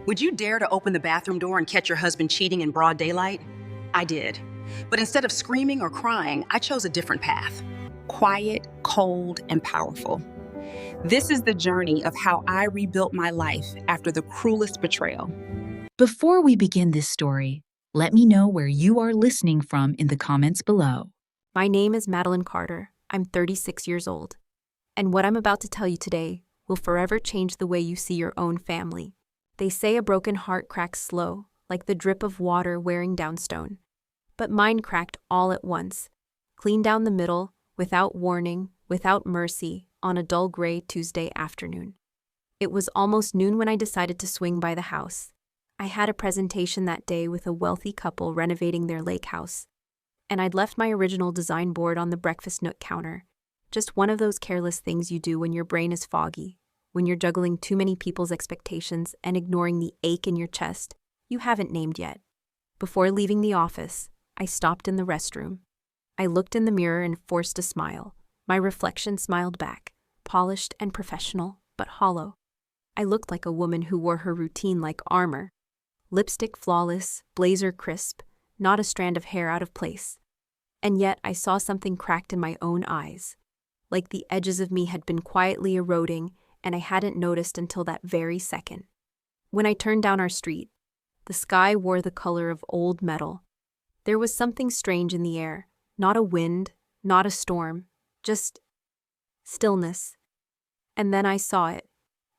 Would you dare to open the bathroom door and catch your husband cheating in broad daylight? I did. But instead of screaming or crying, I chose a different path. Quiet, cold, and powerful. This is the journey of how I rebuilt my life after the cruelest betrayal. Before we begin this story, let me know where you are listening from in the comments below. My name is Madeline Carter. I'm 36 years old. And what I'm about to tell you today will forever change the way you see your own family. They say a broken heart cracks slow, like the drip of water wearing down stone. But mine cracked all at once, clean down the middle, without warning, without mercy, on a dull gray Tuesday afternoon. It was almost noon when I decided to swing by the house. I had a presentation that day with a wealthy couple renovating their lake house, and I'd left my original design board on the breakfast nook counter. Just one of those careless things you do when your brain is foggy, when you're juggling too many people's expectations and ignoring the ache in your chest you haven't named yet. Before leaving the office, I stopped in the restroom. I looked in the mirror and forced a smile. My reflection smiled back, polished and professional, but hollow. I looked like a woman who wore her routine like armor. Lipstick flawless, blazer crisp, not a strand of hair out of place. And yet I saw something cracked in my own eyes, like the edges of me had been quietly eroding and I hadn't noticed until that very second. When I turned down our street, the sky wore the color of old metal. There was something strange in the air, not a wind, not a storm, just stillness. And then I saw it.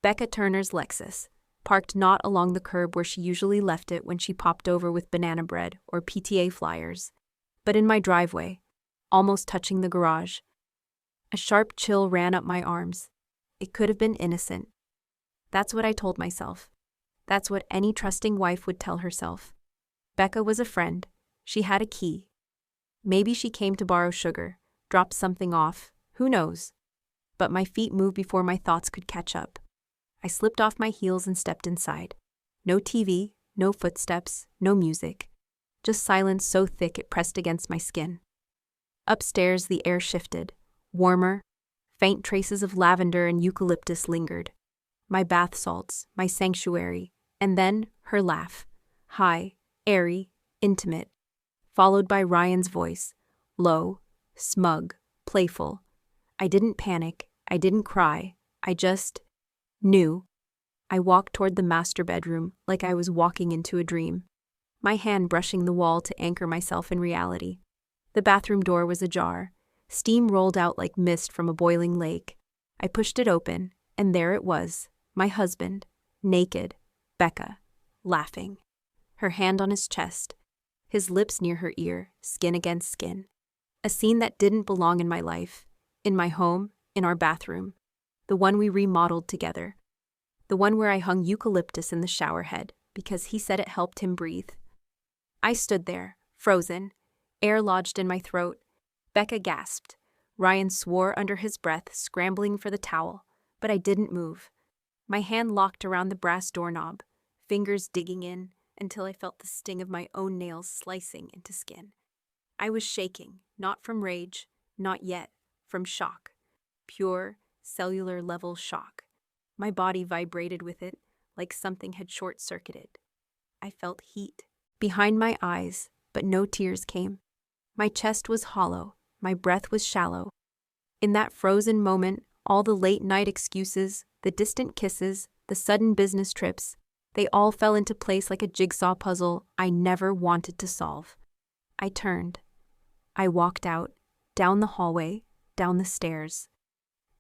Becca Turner's Lexus, parked not along the curb where she usually left it when she popped over with banana bread or PTA flyers, but in my driveway, almost touching the garage. A sharp chill ran up my arms. It could have been innocent. That's what I told myself. That's what any trusting wife would tell herself. Becca was a friend. She had a key. Maybe she came to borrow sugar, dropped something off, who knows? But my feet moved before my thoughts could catch up. I slipped off my heels and stepped inside. No TV, no footsteps, no music. Just silence so thick it pressed against my skin. Upstairs, the air shifted, warmer. Faint traces of lavender and eucalyptus lingered. My bath salts, my sanctuary, and then her laugh. High, airy, intimate. Followed by Ryan's voice, low, smug, playful. I didn't panic, I didn't cry, I just knew. I walked toward the master bedroom like I was walking into a dream, my hand brushing the wall to anchor myself in reality. The bathroom door was ajar. Steam rolled out like mist from a boiling lake. I pushed it open, and there it was, my husband, naked, Becca, laughing. Her hand on his chest, his lips near her ear, skin against skin. A scene that didn't belong in my life, in my home, in our bathroom, the one we remodeled together, the one where I hung eucalyptus in the shower head because he said it helped him breathe. I stood there, frozen, air lodged in my throat. Becca gasped. Ryan swore under his breath, scrambling for the towel, but I didn't move. My hand locked around the brass doorknob, fingers digging in until I felt the sting of my own nails slicing into skin. I was shaking, not from rage, not yet, from shock. Pure, cellular-level shock. My body vibrated with it, like something had short-circuited. I felt heat behind my eyes, but no tears came. My chest was hollow. My breath was shallow. In that frozen moment, all the late-night excuses, the distant kisses, the sudden business trips, they all fell into place like a jigsaw puzzle I never wanted to solve. I turned. I walked out, down the hallway, down the stairs,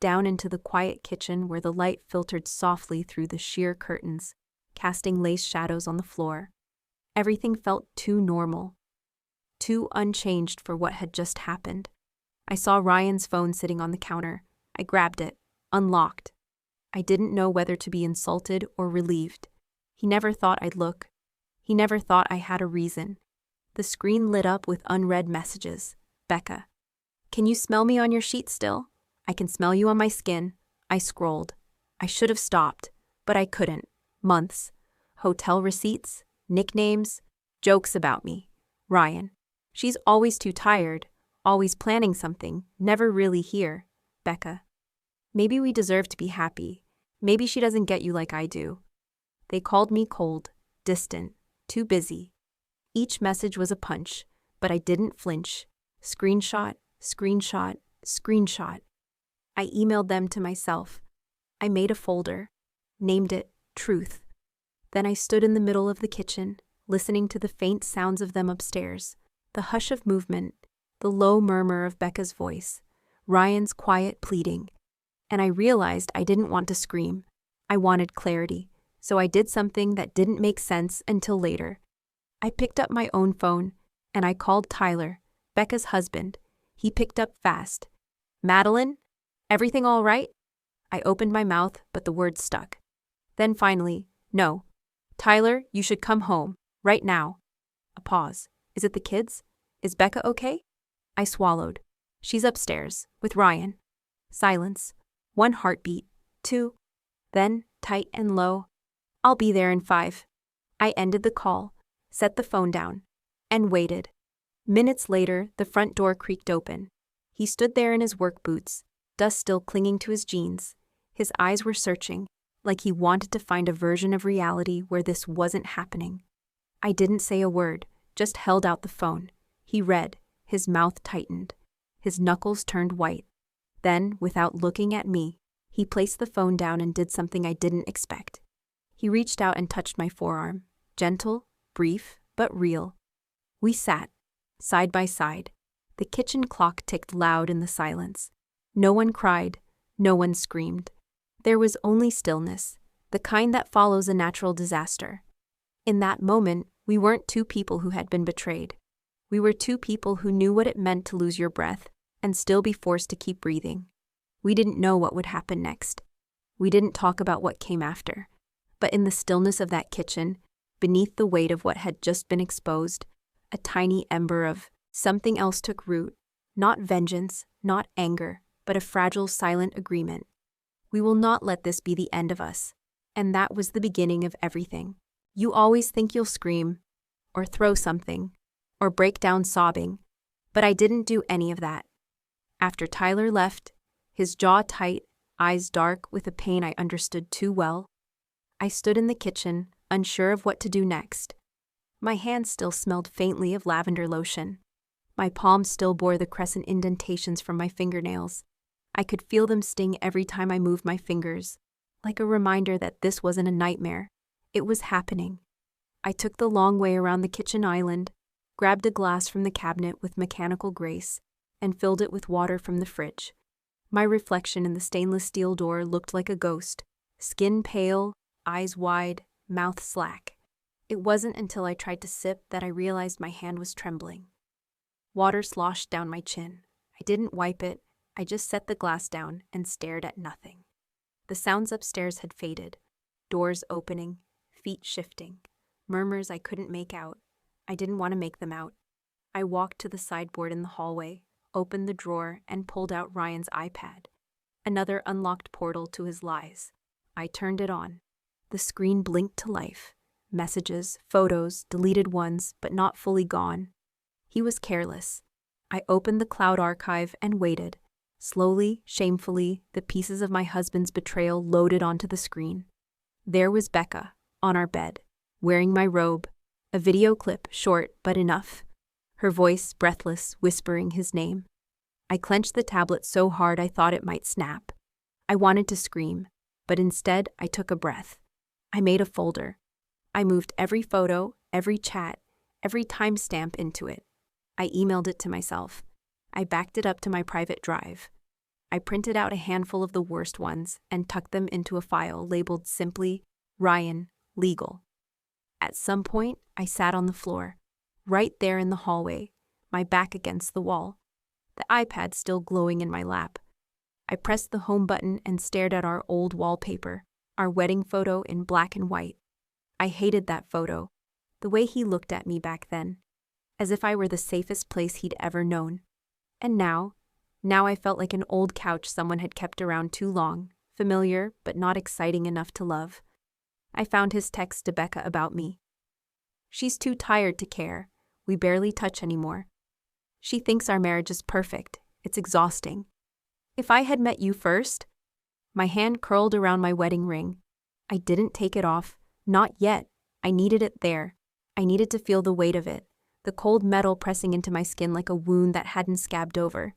down into the quiet kitchen where the light filtered softly through the sheer curtains, casting lace shadows on the floor. Everything felt too normal. Too unchanged for what had just happened. I saw Ryan's phone sitting on the counter. I grabbed it, unlocked. I didn't know whether to be insulted or relieved. He never thought I'd look. He never thought I had a reason. The screen lit up with unread messages. Becca. Can you smell me on your sheet still? I can smell you on my skin. I scrolled. I should have stopped, but I couldn't. Months. Hotel receipts, nicknames, jokes about me. Ryan. She's always too tired, always planning something, never really here. Becca. Maybe we deserve to be happy. Maybe she doesn't get you like I do. They called me cold, distant, too busy. Each message was a punch, but I didn't flinch. Screenshot, screenshot, screenshot. I emailed them to myself. I made a folder, named it Truth. Then I stood in the middle of the kitchen, listening to the faint sounds of them upstairs, the hush of movement, the low murmur of Becca's voice, Ryan's quiet pleading. And I realized I didn't want to scream. I wanted clarity, so I did something that didn't make sense until later. I picked up my own phone, and I called Tyler, Becca's husband. He picked up fast. "Madeline? Everything all right?" I opened my mouth, but the words stuck. Then finally, "No. Tyler, you should come home, right now." A pause. "Is it the kids? Is Becca okay?" I swallowed. "She's upstairs, with Ryan." Silence. One heartbeat. Two. Then, tight and low, "I'll be there in 5. I ended the call, set the phone down, and waited. Minutes later, the front door creaked open. He stood there in his work boots, dust still clinging to his jeans. His eyes were searching, like he wanted to find a version of reality where this wasn't happening. I didn't say a word, just held out the phone. He read, his mouth tightened. His knuckles turned white. Then, without looking at me, he placed the phone down and did something I didn't expect. He reached out and touched my forearm, gentle, brief, but real. We sat, side by side. The kitchen clock ticked loud in the silence. No one cried, no one screamed. There was only stillness, the kind that follows a natural disaster. In that moment, we weren't two people who had been betrayed. We were two people who knew what it meant to lose your breath and still be forced to keep breathing. We didn't know what would happen next. We didn't talk about what came after. But in the stillness of that kitchen, beneath the weight of what had just been exposed, a tiny ember of something else took root. Not vengeance, not anger, but a fragile, silent agreement. We will not let this be the end of us. And that was the beginning of everything. You always think you'll scream, or throw something, or break down sobbing, but I didn't do any of that. After Tyler left, his jaw tight, eyes dark with a pain I understood too well, I stood in the kitchen, unsure of what to do next. My hands still smelled faintly of lavender lotion. My palms still bore the crescent indentations from my fingernails. I could feel them sting every time I moved my fingers, like a reminder that this wasn't a nightmare. It was happening. I took the long way around the kitchen island, grabbed a glass from the cabinet with mechanical grace, and filled it with water from the fridge. My reflection in the stainless steel door looked like a ghost, skin pale, eyes wide, mouth slack. It wasn't until I tried to sip that I realized my hand was trembling. Water sloshed down my chin. I didn't wipe it. I just set the glass down and stared at nothing. The sounds upstairs had faded. Doors opening, feet shifting, murmurs I couldn't make out. I didn't want to make them out. I walked to the sideboard in the hallway, opened the drawer, and pulled out Ryan's iPad. Another unlocked portal to his lies. I turned it on. The screen blinked to life. Messages, photos, deleted ones, but not fully gone. He was careless. I opened the cloud archive and waited. Slowly, shamefully, the pieces of my husband's betrayal loaded onto the screen. There was Becca, on our bed, wearing my robe, a video clip, short but enough. Her voice, breathless, whispering his name. I clenched the tablet so hard I thought it might snap. I wanted to scream, but instead I took a breath. I made a folder. I moved every photo, every chat, every timestamp into it. I emailed it to myself. I backed it up to my private drive. I printed out a handful of the worst ones and tucked them into a file labeled simply, Ryan, Legal. At some point, I sat on the floor, right there in the hallway, my back against the wall, the iPad still glowing in my lap. I pressed the home button and stared at our old wallpaper, our wedding photo in black and white. I hated that photo, the way he looked at me back then, as if I were the safest place he'd ever known. And now I felt like an old couch someone had kept around too long, familiar but not exciting enough to love. I found his text to Becca about me. She's too tired to care. We barely touch anymore. She thinks our marriage is perfect. It's exhausting. If I had met you first, my hand curled around my wedding ring. I didn't take it off, Not yet. I needed it there. I needed to feel the weight of it, the cold metal pressing into my skin like a wound that hadn't scabbed over.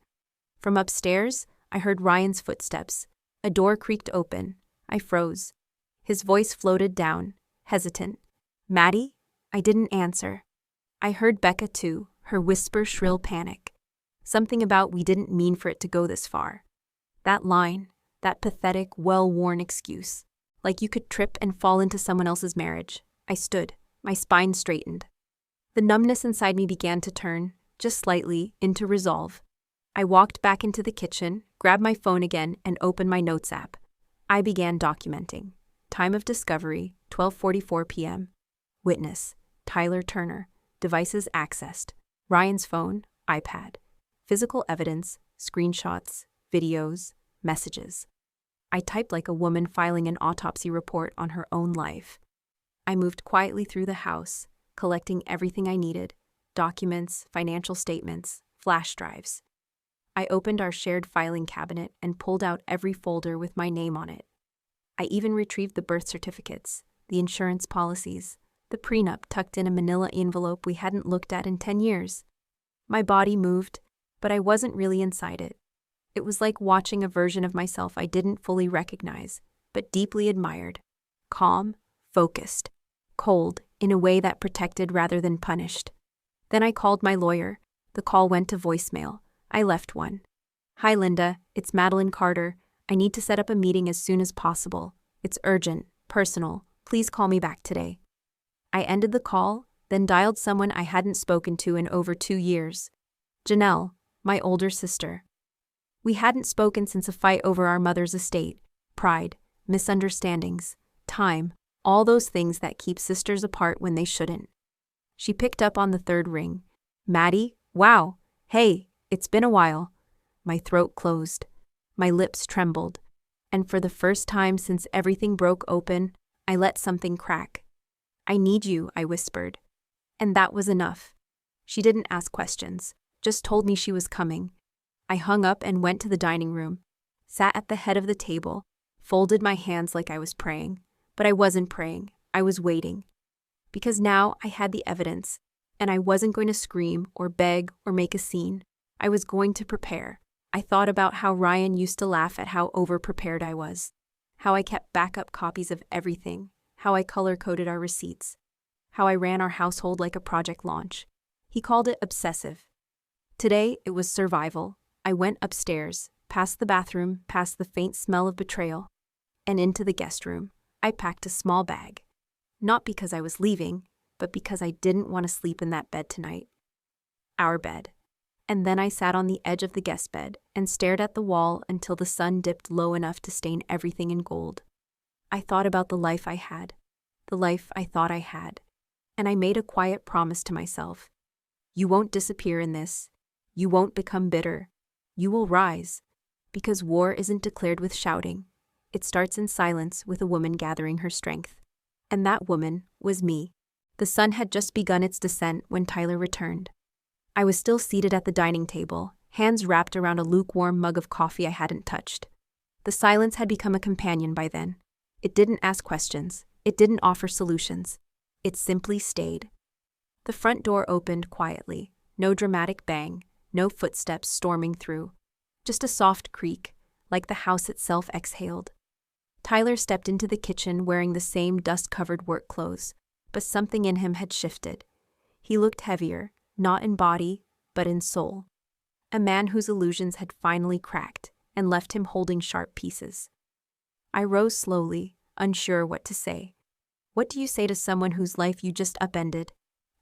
From upstairs, I heard Ryan's footsteps. A door creaked open. I froze. His voice floated down, hesitant. "Maddie?" I didn't answer. I heard Becca too, her whisper shrill panic. Something about "we didn't mean for it to go this far." That line, that pathetic, well-worn excuse. Like you could trip and fall into someone else's marriage. I stood, my spine straightened. The numbness inside me began to turn, just slightly, into resolve. I walked back into the kitchen, grabbed my phone again, and opened my notes app. I began documenting. Time of discovery, 12:44 p.m. Witness, Tyler Turner. Devices accessed. Ryan's phone, iPad. Physical evidence, screenshots, videos, messages. I typed like a woman filing an autopsy report on her own life. I moved quietly through the house, collecting everything I needed: documents, financial statements, flash drives. I opened our shared filing cabinet and pulled out every folder with my name on it. I even retrieved the birth certificates, the insurance policies, the prenup tucked in a manila envelope we hadn't looked at in 10 years. My body moved, but I wasn't really inside it. It was like watching a version of myself I didn't fully recognize, but deeply admired. Calm, focused, cold, in a way that protected rather than punished. Then I called my lawyer. The call went to voicemail. I left one. "Hi Linda, it's Madeline Carter. I need to set up a meeting as soon as possible. It's urgent, personal. Please call me back today." I ended the call, then dialed someone I hadn't spoken to in over 2 years. Janelle, my older sister. We hadn't spoken since a fight over our mother's estate. Pride, misunderstandings, time, all those things that keep sisters apart when they shouldn't. She picked up on the third ring. "Maddie? Wow. Hey, it's been a while." My throat closed. My lips trembled. And for the first time since everything broke open, I let something crack. "I need you," I whispered. And that was enough. She didn't ask questions, just told me she was coming. I hung up and went to the dining room, sat at the head of the table, folded my hands like I was praying. But I wasn't praying, I was waiting. Because now I had the evidence, and I wasn't going to scream or beg or make a scene. I was going to prepare. I thought about how Ryan used to laugh at how over-prepared I was, how I kept backup copies of everything, how I color-coded our receipts, how I ran our household like a project launch. He called it obsessive. Today, it was survival. I went upstairs, past the bathroom, past the faint smell of betrayal, and into the guest room. I packed a small bag. Not because I was leaving, but because I didn't want to sleep in that bed tonight. Our bed. And then I sat on the edge of the guest bed and stared at the wall until the sun dipped low enough to stain everything in gold. I thought about the life I had, the life I thought I had, and I made a quiet promise to myself. You won't disappear in this. You won't become bitter. You will rise, because war isn't declared with shouting. It starts in silence with a woman gathering her strength. And that woman was me. The sun had just begun its descent when Tyler returned. I was still seated at the dining table, hands wrapped around a lukewarm mug of coffee I hadn't touched. The silence had become a companion by then. It didn't ask questions. It didn't offer solutions. It simply stayed. The front door opened quietly. No dramatic bang. No footsteps storming through. Just a soft creak, like the house itself exhaled. Tyler stepped into the kitchen wearing the same dust-covered work clothes, but something in him had shifted. He looked heavier, not in body, but in soul. A man whose illusions had finally cracked and left him holding sharp pieces. I rose slowly, unsure what to say. What do you say to someone whose life you just upended,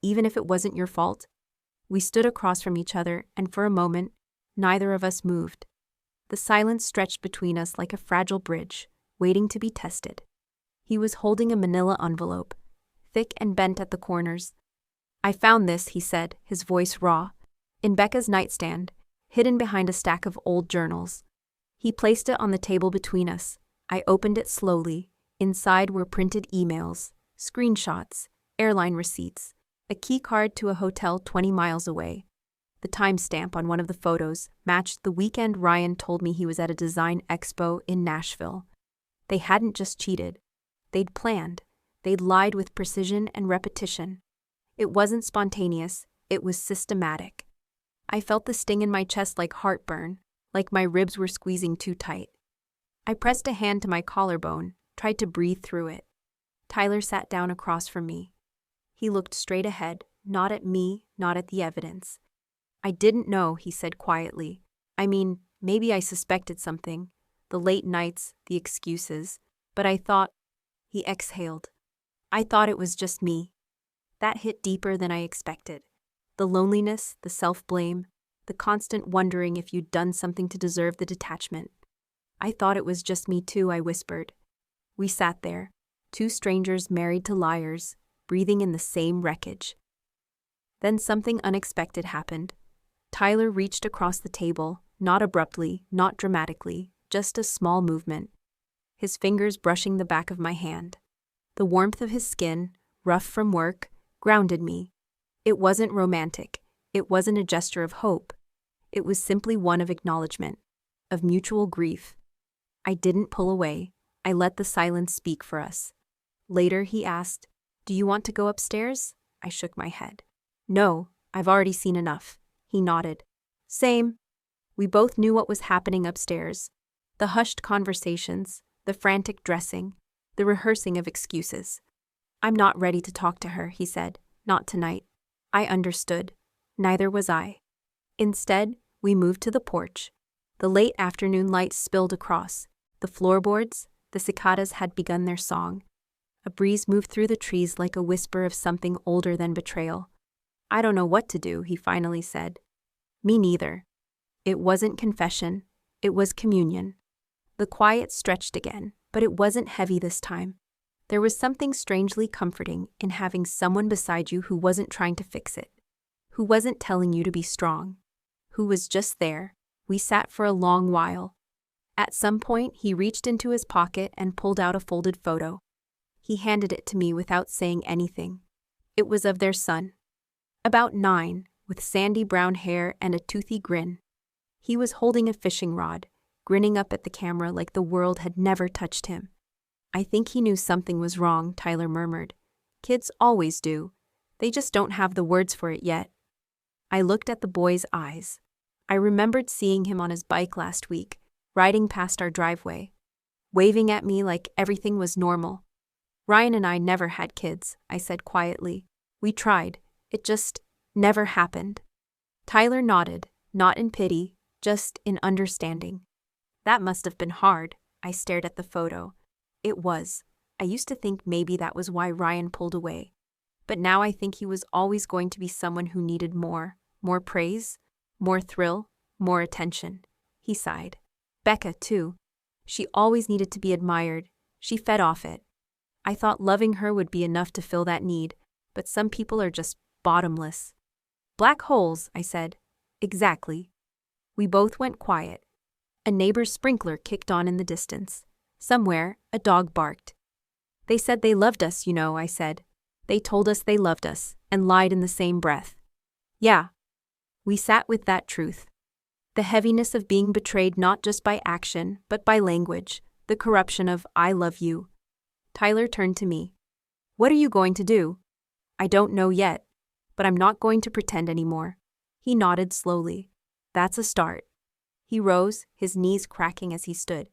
even if it wasn't your fault? We stood across from each other, and for a moment, neither of us moved. The silence stretched between us like a fragile bridge, waiting to be tested. He was holding a manila envelope, thick and bent at the corners. "I found this," he said, his voice raw, "in Becca's nightstand, hidden behind a stack of old journals." He placed it on the table between us. I opened it slowly. Inside were printed emails, screenshots, airline receipts, a key card to a hotel 20 miles away. The timestamp on one of the photos matched the weekend Ryan told me he was at a design expo in Nashville. They hadn't just cheated. They'd planned. They'd lied with precision and repetition. It wasn't spontaneous, it was systematic. I felt the sting in my chest like heartburn, like my ribs were squeezing too tight. I pressed a hand to my collarbone, tried to breathe through it. Tyler sat down across from me. He looked straight ahead, not at me, not at the evidence. I didn't know, he said quietly. I mean, maybe I suspected something. The late nights, the excuses. But I thought, he exhaled. I thought it was just me. That hit deeper than I expected. The loneliness, the self-blame, the constant wondering if you'd done something to deserve the detachment. I thought it was just me too, I whispered. We sat there, two strangers married to liars, breathing in the same wreckage. Then something unexpected happened. Tyler reached across the table, not abruptly, not dramatically, just a small movement. His fingers brushing the back of my hand. The warmth of his skin, rough from work, grounded me. It wasn't romantic. It wasn't a gesture of hope. It was simply one of acknowledgement, of mutual grief. I didn't pull away. I let the silence speak for us. Later, he asked, "Do you want to go upstairs?" I shook my head. "No, I've already seen enough." He nodded. "Same." We both knew what was happening upstairs. The hushed conversations, the frantic dressing, the rehearsing of excuses. "I'm not ready to talk to her," he said. "Not tonight." I understood. Neither was I. Instead, we moved to the porch. The late afternoon light spilled across. The floorboards, the cicadas had begun their song. A breeze moved through the trees like a whisper of something older than betrayal. "I don't know what to do," he finally said. Me neither. It wasn't confession. It was communion. The quiet stretched again, but it wasn't heavy this time. There was something strangely comforting in having someone beside you who wasn't trying to fix it, who wasn't telling you to be strong, who was just there. We sat for a long while. At some point, he reached into his pocket and pulled out a folded photo. He handed it to me without saying anything. It was of their son. About 9, with sandy brown hair and a toothy grin. He was holding a fishing rod, grinning up at the camera like the world had never touched him. "I think he knew something was wrong," Tyler murmured. "Kids always do. They just don't have the words for it yet." I looked at the boy's eyes. I remembered seeing him on his bike last week, riding past our driveway, waving at me like everything was normal. "Ryan and I never had kids," I said quietly. "We tried. It just never happened." Tyler nodded, not in pity, just in understanding. "That must have been hard." I stared at the photo. It was. I used to think maybe that was why Ryan pulled away. But now I think he was always going to be someone who needed more praise, more thrill, more attention. He sighed. Becca, too. She always needed to be admired. She fed off it. I thought loving her would be enough to fill that need, but some people are just bottomless. "Black holes," I said. "Exactly." We both went quiet. A neighbor's sprinkler kicked on in the distance. Somewhere, a dog barked. "They said they loved us, you know," I said. "They told us they loved us, and lied in the same breath." "Yeah." We sat with that truth. The heaviness of being betrayed not just by action, but by language, the corruption of "I love you." Tyler turned to me. "What are you going to do?" "I don't know yet, but I'm not going to pretend anymore." He nodded slowly. "That's a start." He rose, his knees cracking as he stood.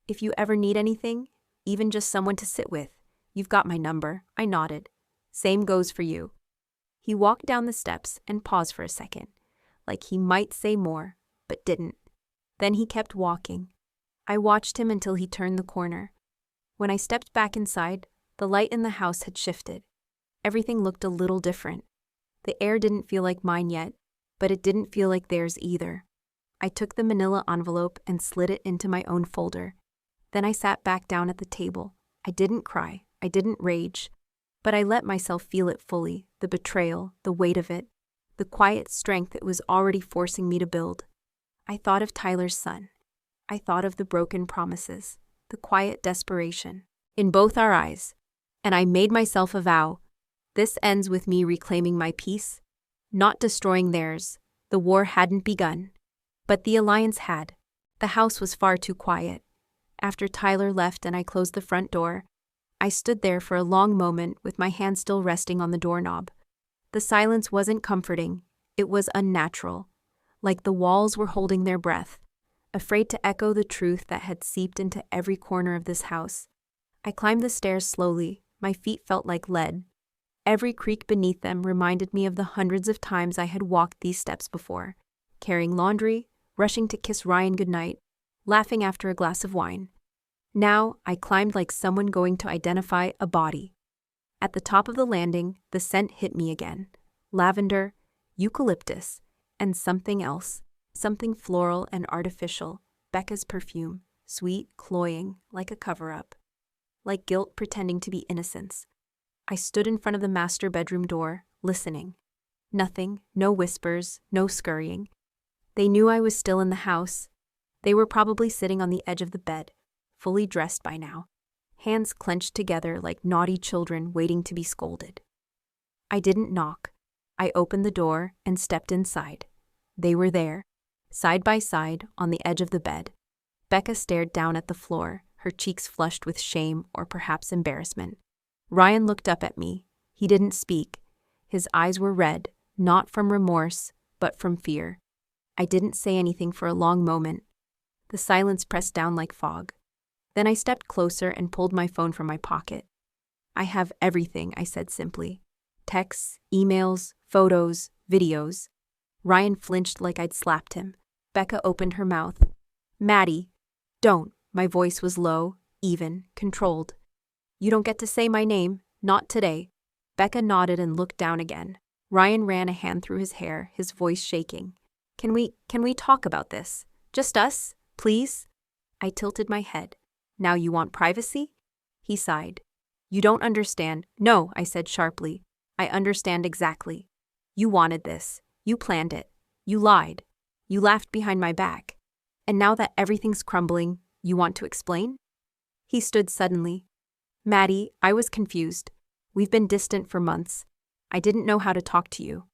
"If you ever need anything, even just someone to sit with, you've got my number." I nodded. "Same goes for you." He walked down the steps and paused for a second, like he might say more, but didn't. Then he kept walking. I watched him until he turned the corner. When I stepped back inside, the light in the house had shifted. Everything looked a little different. The air didn't feel like mine yet, but it didn't feel like theirs either. I took the manila envelope and slid it into my own folder. Then I sat back down at the table. I didn't cry. I didn't rage. But I let myself feel it fully, the betrayal, the weight of it, the quiet strength it was already forcing me to build. I thought of Tyler's son. I thought of the broken promises, the quiet desperation, in both our eyes. And I made myself a vow. This ends with me reclaiming my peace, not destroying theirs. The war hadn't begun. But the alliance had. The house was far too quiet. After Tyler left and I closed the front door, I stood there for a long moment with my hand still resting on the doorknob. The silence wasn't comforting, it was unnatural, like the walls were holding their breath, afraid to echo the truth that had seeped into every corner of this house. I climbed the stairs slowly, my feet felt like lead. Every creak beneath them reminded me of the hundreds of times I had walked these steps before, carrying laundry, rushing to kiss Ryan goodnight, laughing after a glass of wine. Now, I climbed like someone going to identify a body. At the top of the landing, the scent hit me again. Lavender, eucalyptus, and something else, something floral and artificial, Becca's perfume, sweet, cloying, like a cover-up, like guilt pretending to be innocence. I stood in front of the master bedroom door, listening. Nothing, no whispers, no scurrying. They knew I was still in the house. They were probably sitting on the edge of the bed, fully dressed by now, hands clenched together like naughty children waiting to be scolded. I didn't knock. I opened the door and stepped inside. They were there, side by side, on the edge of the bed. Becca stared down at the floor, her cheeks flushed with shame or perhaps embarrassment. Ryan looked up at me. He didn't speak. His eyes were red, not from remorse, but from fear. I didn't say anything for a long moment. The silence pressed down like fog. Then I stepped closer and pulled my phone from my pocket. "I have everything," I said simply. Texts, emails, photos, videos. Ryan flinched like I'd slapped him. Becca opened her mouth. "Maddie, don't." My voice was low, even, controlled. "You don't get to say my name, not today." Becca nodded and looked down again. Ryan ran a hand through his hair, his voice shaking. Can we talk about this? Just us, please?" I tilted my head. "Now you want privacy?" He sighed. "You don't understand." "No," I said sharply. "I understand exactly. You wanted this. You planned it. You lied. You laughed behind my back. And now that everything's crumbling, you want to explain?" He stood suddenly. "Maddie, I was confused. We've been distant for months. I didn't know how to talk to you."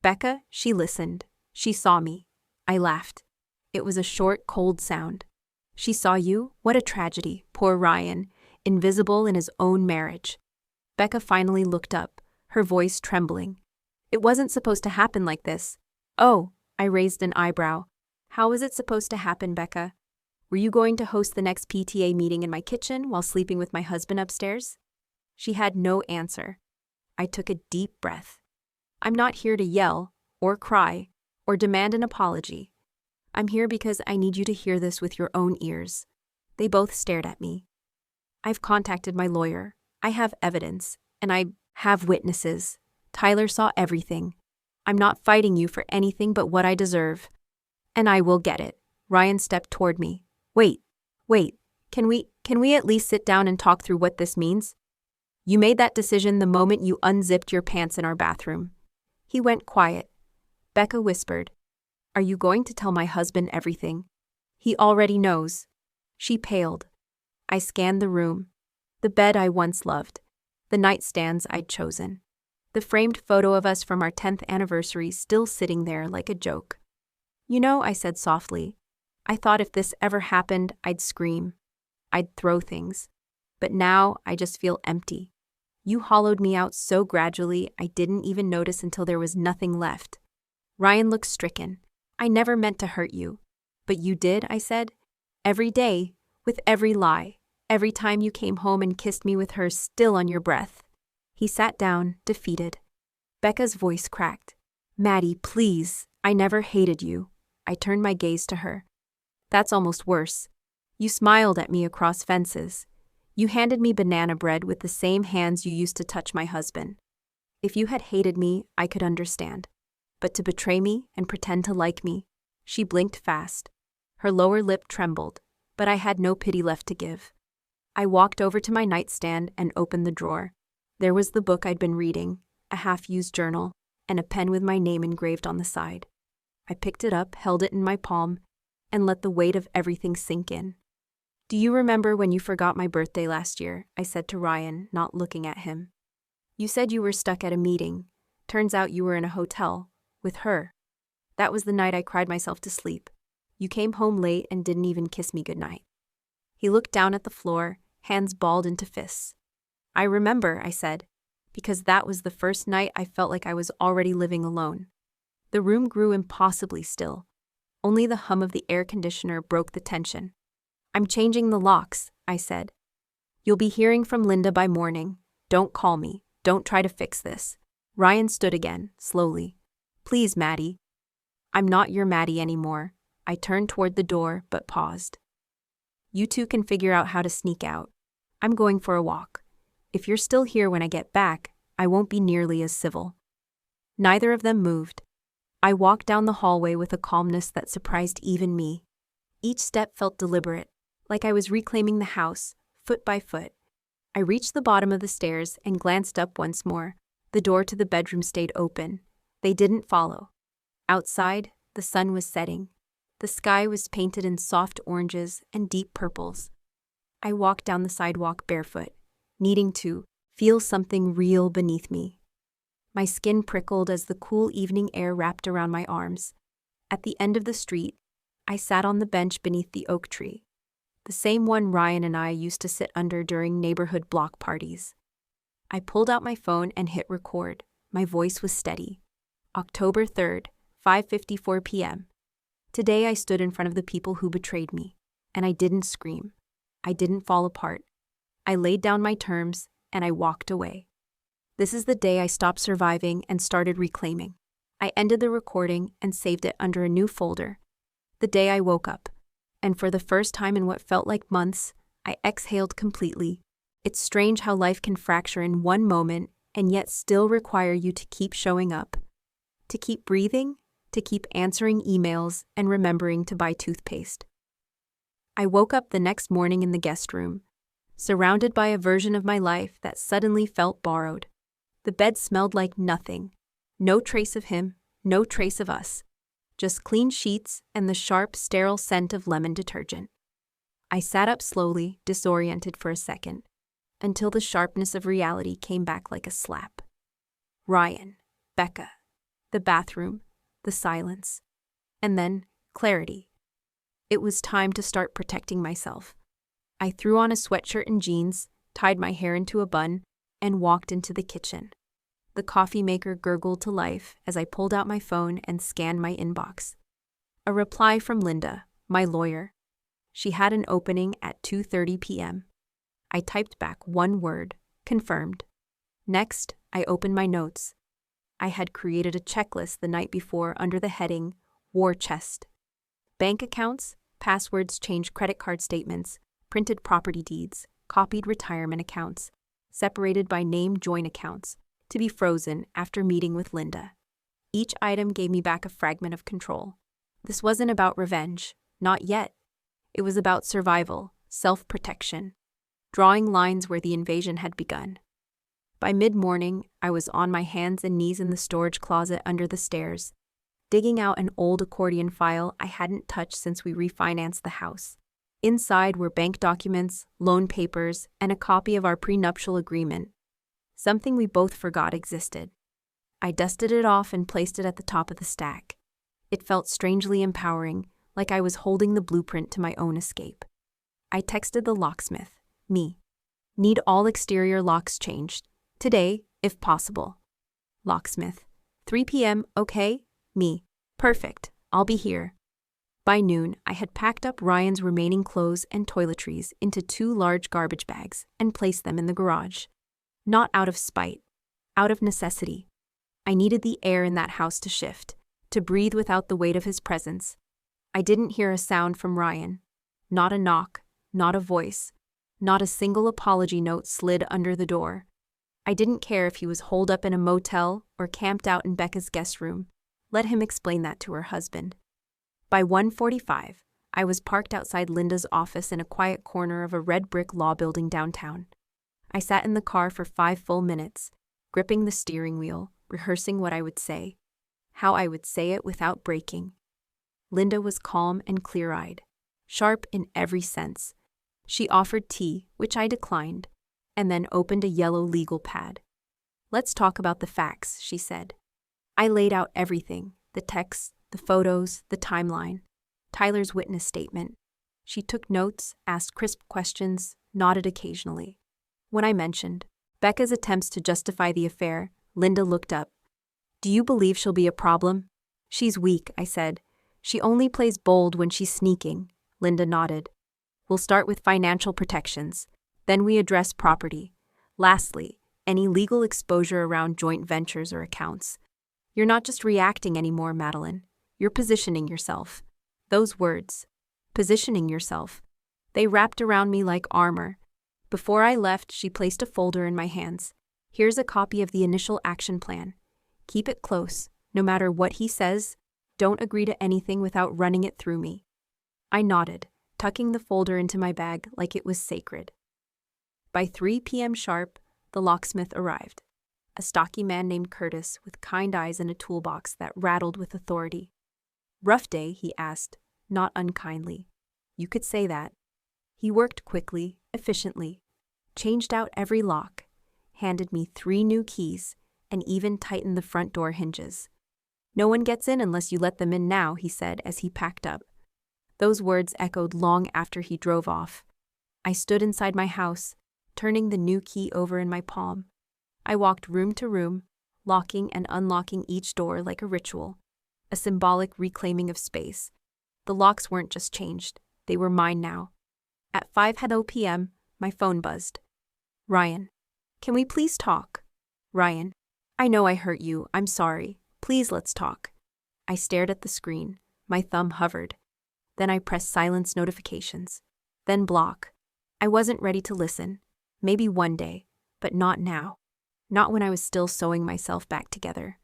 Becca, she listened. She saw me. I laughed. It was a short, cold sound. "She saw you? What a tragedy. Poor Ryan, invisible in his own marriage." Becca finally looked up, her voice trembling. "It wasn't supposed to happen like this." "Oh," I raised an eyebrow. "How was it supposed to happen, Becca? Were you going to host the next PTA meeting in my kitchen while sleeping with my husband upstairs?" She had no answer. I took a deep breath. "I'm not here to yell, or cry, or demand an apology. I'm here because I need you to hear this with your own ears." They both stared at me. "I've contacted my lawyer. I have evidence, and I have witnesses. Tyler saw everything. I'm not fighting you for anything but what I deserve. And I will get it." Ryan stepped toward me. Wait. Can we at least sit down and talk through what this means? You made that decision the moment you unzipped your pants in our bathroom." He went quiet. Becca whispered, "Are you going to tell my husband everything?" "He already knows." She paled. I scanned the room. The bed I once loved. The nightstands I'd chosen. The framed photo of us from our 10th anniversary still sitting there like a joke. "You know," I said softly, "I thought if this ever happened, I'd scream. I'd throw things. But now I just feel empty. You hollowed me out so gradually I didn't even notice until there was nothing left." Ryan looked stricken. "I never meant to hurt you." "But you did," I said. "Every day, with every lie. Every time you came home and kissed me with her still on your breath." He sat down, defeated. Becca's voice cracked. "Maddie, please. I never hated you." I turned my gaze to her. "That's almost worse. You smiled at me across fences. You handed me banana bread with the same hands you used to touch my husband. If you had hated me, I could understand. But to betray me and pretend to like me." She blinked fast. Her lower lip trembled, but I had no pity left to give. I walked over to my nightstand and opened the drawer. There was the book I'd been reading, a half-used journal, and a pen with my name engraved on the side. I picked it up, held it in my palm, and let the weight of everything sink in. "Do you remember when you forgot my birthday last year?" I said to Ryan, not looking at him. "You said you were stuck at a meeting. Turns out you were in a hotel, with her. That was the night I cried myself to sleep. You came home late and didn't even kiss me goodnight." He looked down at the floor, hands balled into fists. I remember, I said, because that was the first night I felt like I was already living alone. The room grew impossibly still. Only the hum of the air conditioner broke the tension. I'm changing the locks, I said. You'll be hearing from Linda by morning. Don't call me. Don't try to fix this. Ryan stood again, slowly. Please, Maddie. I'm not your Maddie anymore. I turned toward the door, but paused. You two can figure out how to sneak out. I'm going for a walk. If you're still here when I get back, I won't be nearly as civil. Neither of them moved. I walked down the hallway with a calmness that surprised even me. Each step felt deliberate, like I was reclaiming the house, foot by foot. I reached the bottom of the stairs and glanced up once more. The door to the bedroom stayed open. They didn't follow. Outside, the sun was setting. The sky was painted in soft oranges and deep purples. I walked down the sidewalk barefoot, needing to feel something real beneath me. My skin prickled as the cool evening air wrapped around my arms. At the end of the street, I sat on the bench beneath the oak tree, the same one Ryan and I used to sit under during neighborhood block parties. I pulled out my phone and hit record. My voice was steady. October 3rd, 5:54 p.m. Today I stood in front of the people who betrayed me, and I didn't scream. I didn't fall apart. I laid down my terms, and I walked away. This is the day I stopped surviving and started reclaiming. I ended the recording and saved it under a new folder. The day I woke up, and for the first time in what felt like months, I exhaled completely. It's strange how life can fracture in one moment and yet still require you to keep showing up, to keep breathing, to keep answering emails and remembering to buy toothpaste. I woke up the next morning in the guest room, surrounded by a version of my life that suddenly felt borrowed. The bed smelled like nothing. No trace of him, no trace of us. Just clean sheets and the sharp, sterile scent of lemon detergent. I sat up slowly, disoriented for a second, until the sharpness of reality came back like a slap. Ryan, Becca, the bathroom, the silence, and then clarity. It was time to start protecting myself. I threw on a sweatshirt and jeans, tied my hair into a bun, and walked into the kitchen. The coffee maker gurgled to life as I pulled out my phone and scanned my inbox. A reply from Linda, my lawyer. She had an opening at 2:30 p.m. I typed back one word, confirmed. Next, I opened my notes. I had created a checklist the night before under the heading, War Chest. Bank accounts, passwords, changed credit card statements, printed property deeds, copied retirement accounts, separated by name joint accounts, to be frozen after meeting with Linda. Each item gave me back a fragment of control. This wasn't about revenge, not yet. It was about survival, self-protection, drawing lines where the invasion had begun. By mid-morning, I was on my hands and knees in the storage closet under the stairs, digging out an old accordion file I hadn't touched since we refinanced the house. Inside were bank documents, loan papers, and a copy of our prenuptial agreement, something we both forgot existed. I dusted it off and placed it at the top of the stack. It felt strangely empowering, like I was holding the blueprint to my own escape. I texted the locksmith, me. Need all exterior locks changed. Today, if possible. Locksmith. 3 p.m., okay? Me. Perfect. I'll be here. By noon, I had packed up Ryan's remaining clothes and toiletries into 2 large garbage bags and placed them in the garage. Not out of spite, out of necessity. I needed the air in that house to shift, to breathe without the weight of his presence. I didn't hear a sound from Ryan. Not a knock, not a voice, not a single apology note slid under the door. I didn't care if he was holed up in a motel or camped out in Becca's guest room. Let him explain that to her husband. By 1:45, I was parked outside Linda's office in a quiet corner of a red brick law building downtown. I sat in the car for 5 full minutes, gripping the steering wheel, rehearsing what I would say, how I would say it without breaking. Linda was calm and clear-eyed, sharp in every sense. She offered tea, which I declined, and then opened a yellow legal pad. Let's talk about the facts, she said. I laid out everything, the texts, the photos, the timeline, Tyler's witness statement. She took notes, asked crisp questions, nodded occasionally. When I mentioned, Becca's attempts to justify the affair, Linda looked up. Do you believe she'll be a problem? She's weak, I said. She only plays bold when she's sneaking. Linda nodded. We'll start with financial protections. Then we address property. Lastly, any legal exposure around joint ventures or accounts. You're not just reacting anymore, Madeline. You're positioning yourself. Those words, positioning yourself, they wrapped around me like armor. Before I left, she placed a folder in my hands. Here's a copy of the initial action plan. Keep it close. No matter what he says, don't agree to anything without running it through me. I nodded, tucking the folder into my bag like it was sacred. By 3 p.m. sharp, the locksmith arrived. A stocky man named Curtis with kind eyes and a toolbox that rattled with authority. Rough day, he asked, not unkindly. You could say that. He worked quickly, efficiently, changed out every lock, handed me 3 new keys, and even tightened the front door hinges. No one gets in unless you let them in now, he said as he packed up. Those words echoed long after he drove off. I stood inside my house, turning the new key over in my palm. I walked room to room, locking and unlocking each door like a ritual, a symbolic reclaiming of space. The locks weren't just changed, they were mine now. At 5:00 p.m., my phone buzzed. Ryan, can we please talk? Ryan, I know I hurt you, I'm sorry. Please let's talk. I stared at the screen, my thumb hovered. Then I pressed silence notifications. Then block. I wasn't ready to listen. Maybe one day, but not now. Not when I was still sewing myself back together.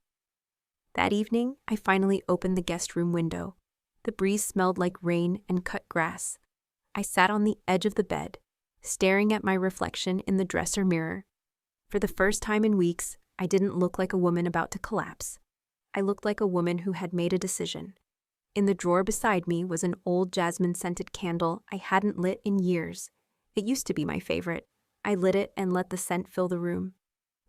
That evening, I finally opened the guest room window. The breeze smelled like rain and cut grass. I sat on the edge of the bed, staring at my reflection in the dresser mirror. For the first time in weeks, I didn't look like a woman about to collapse. I looked like a woman who had made a decision. In the drawer beside me was an old jasmine-scented candle I hadn't lit in years. It used to be my favorite. I lit it and let the scent fill the room.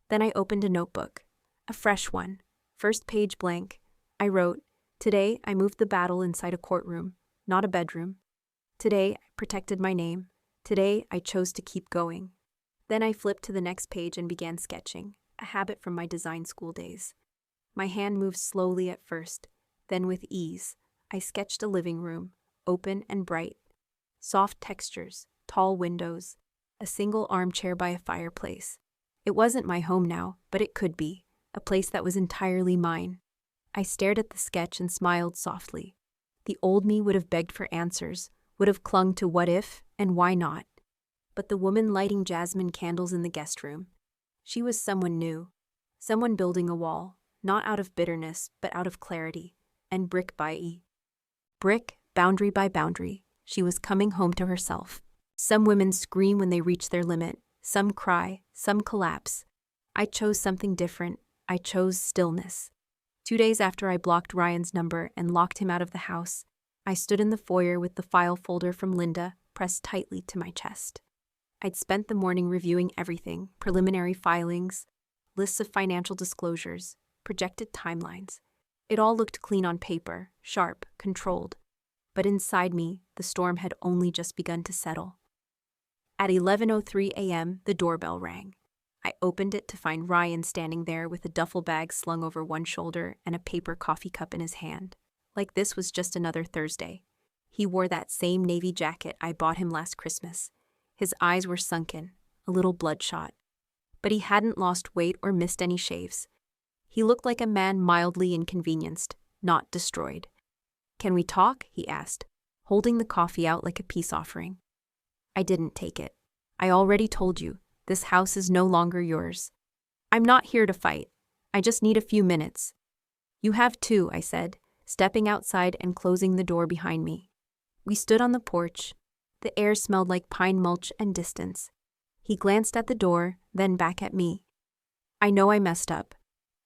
Then I opened a notebook, a fresh one, first page blank. I wrote, Today I moved the battle inside a courtroom, not a bedroom. Today I protected my name. Today I chose to keep going. Then I flipped to the next page and began sketching, a habit from my design school days. My hand moved slowly at first, then with ease, I sketched a living room, open and bright. Soft textures, tall windows, a single armchair by a fireplace. It wasn't my home now, but it could be, a place that was entirely mine. I stared at the sketch and smiled softly. The old me would have begged for answers, would have clung to what if and why not. But the woman lighting jasmine candles in the guest room, she was someone new, someone building a wall, not out of bitterness, but out of clarity, and brick by brick, boundary by boundary, she was coming home to herself. Some women scream when they reach their limit, some cry, some collapse. I chose something different. I chose stillness. 2 days after I blocked Ryan's number and locked him out of the house, I stood in the foyer with the file folder from Linda pressed tightly to my chest. I'd spent the morning reviewing everything, preliminary filings, lists of financial disclosures, projected timelines. It all looked clean on paper, sharp, controlled. But inside me, the storm had only just begun to settle. At 11:03 a.m., the doorbell rang. I opened it to find Ryan standing there with a duffel bag slung over one shoulder and a paper coffee cup in his hand. Like this was just another Thursday. He wore that same navy jacket I bought him last Christmas. His eyes were sunken, a little bloodshot. But he hadn't lost weight or missed any shaves. He looked like a man mildly inconvenienced, not destroyed. "Can we talk?" he asked, holding the coffee out like a peace offering. I didn't take it. I already told you, this house is no longer yours. I'm not here to fight. I just need a few minutes. You have too, I said, stepping outside and closing the door behind me. We stood on the porch. The air smelled like pine mulch and distance. He glanced at the door, then back at me. I know I messed up.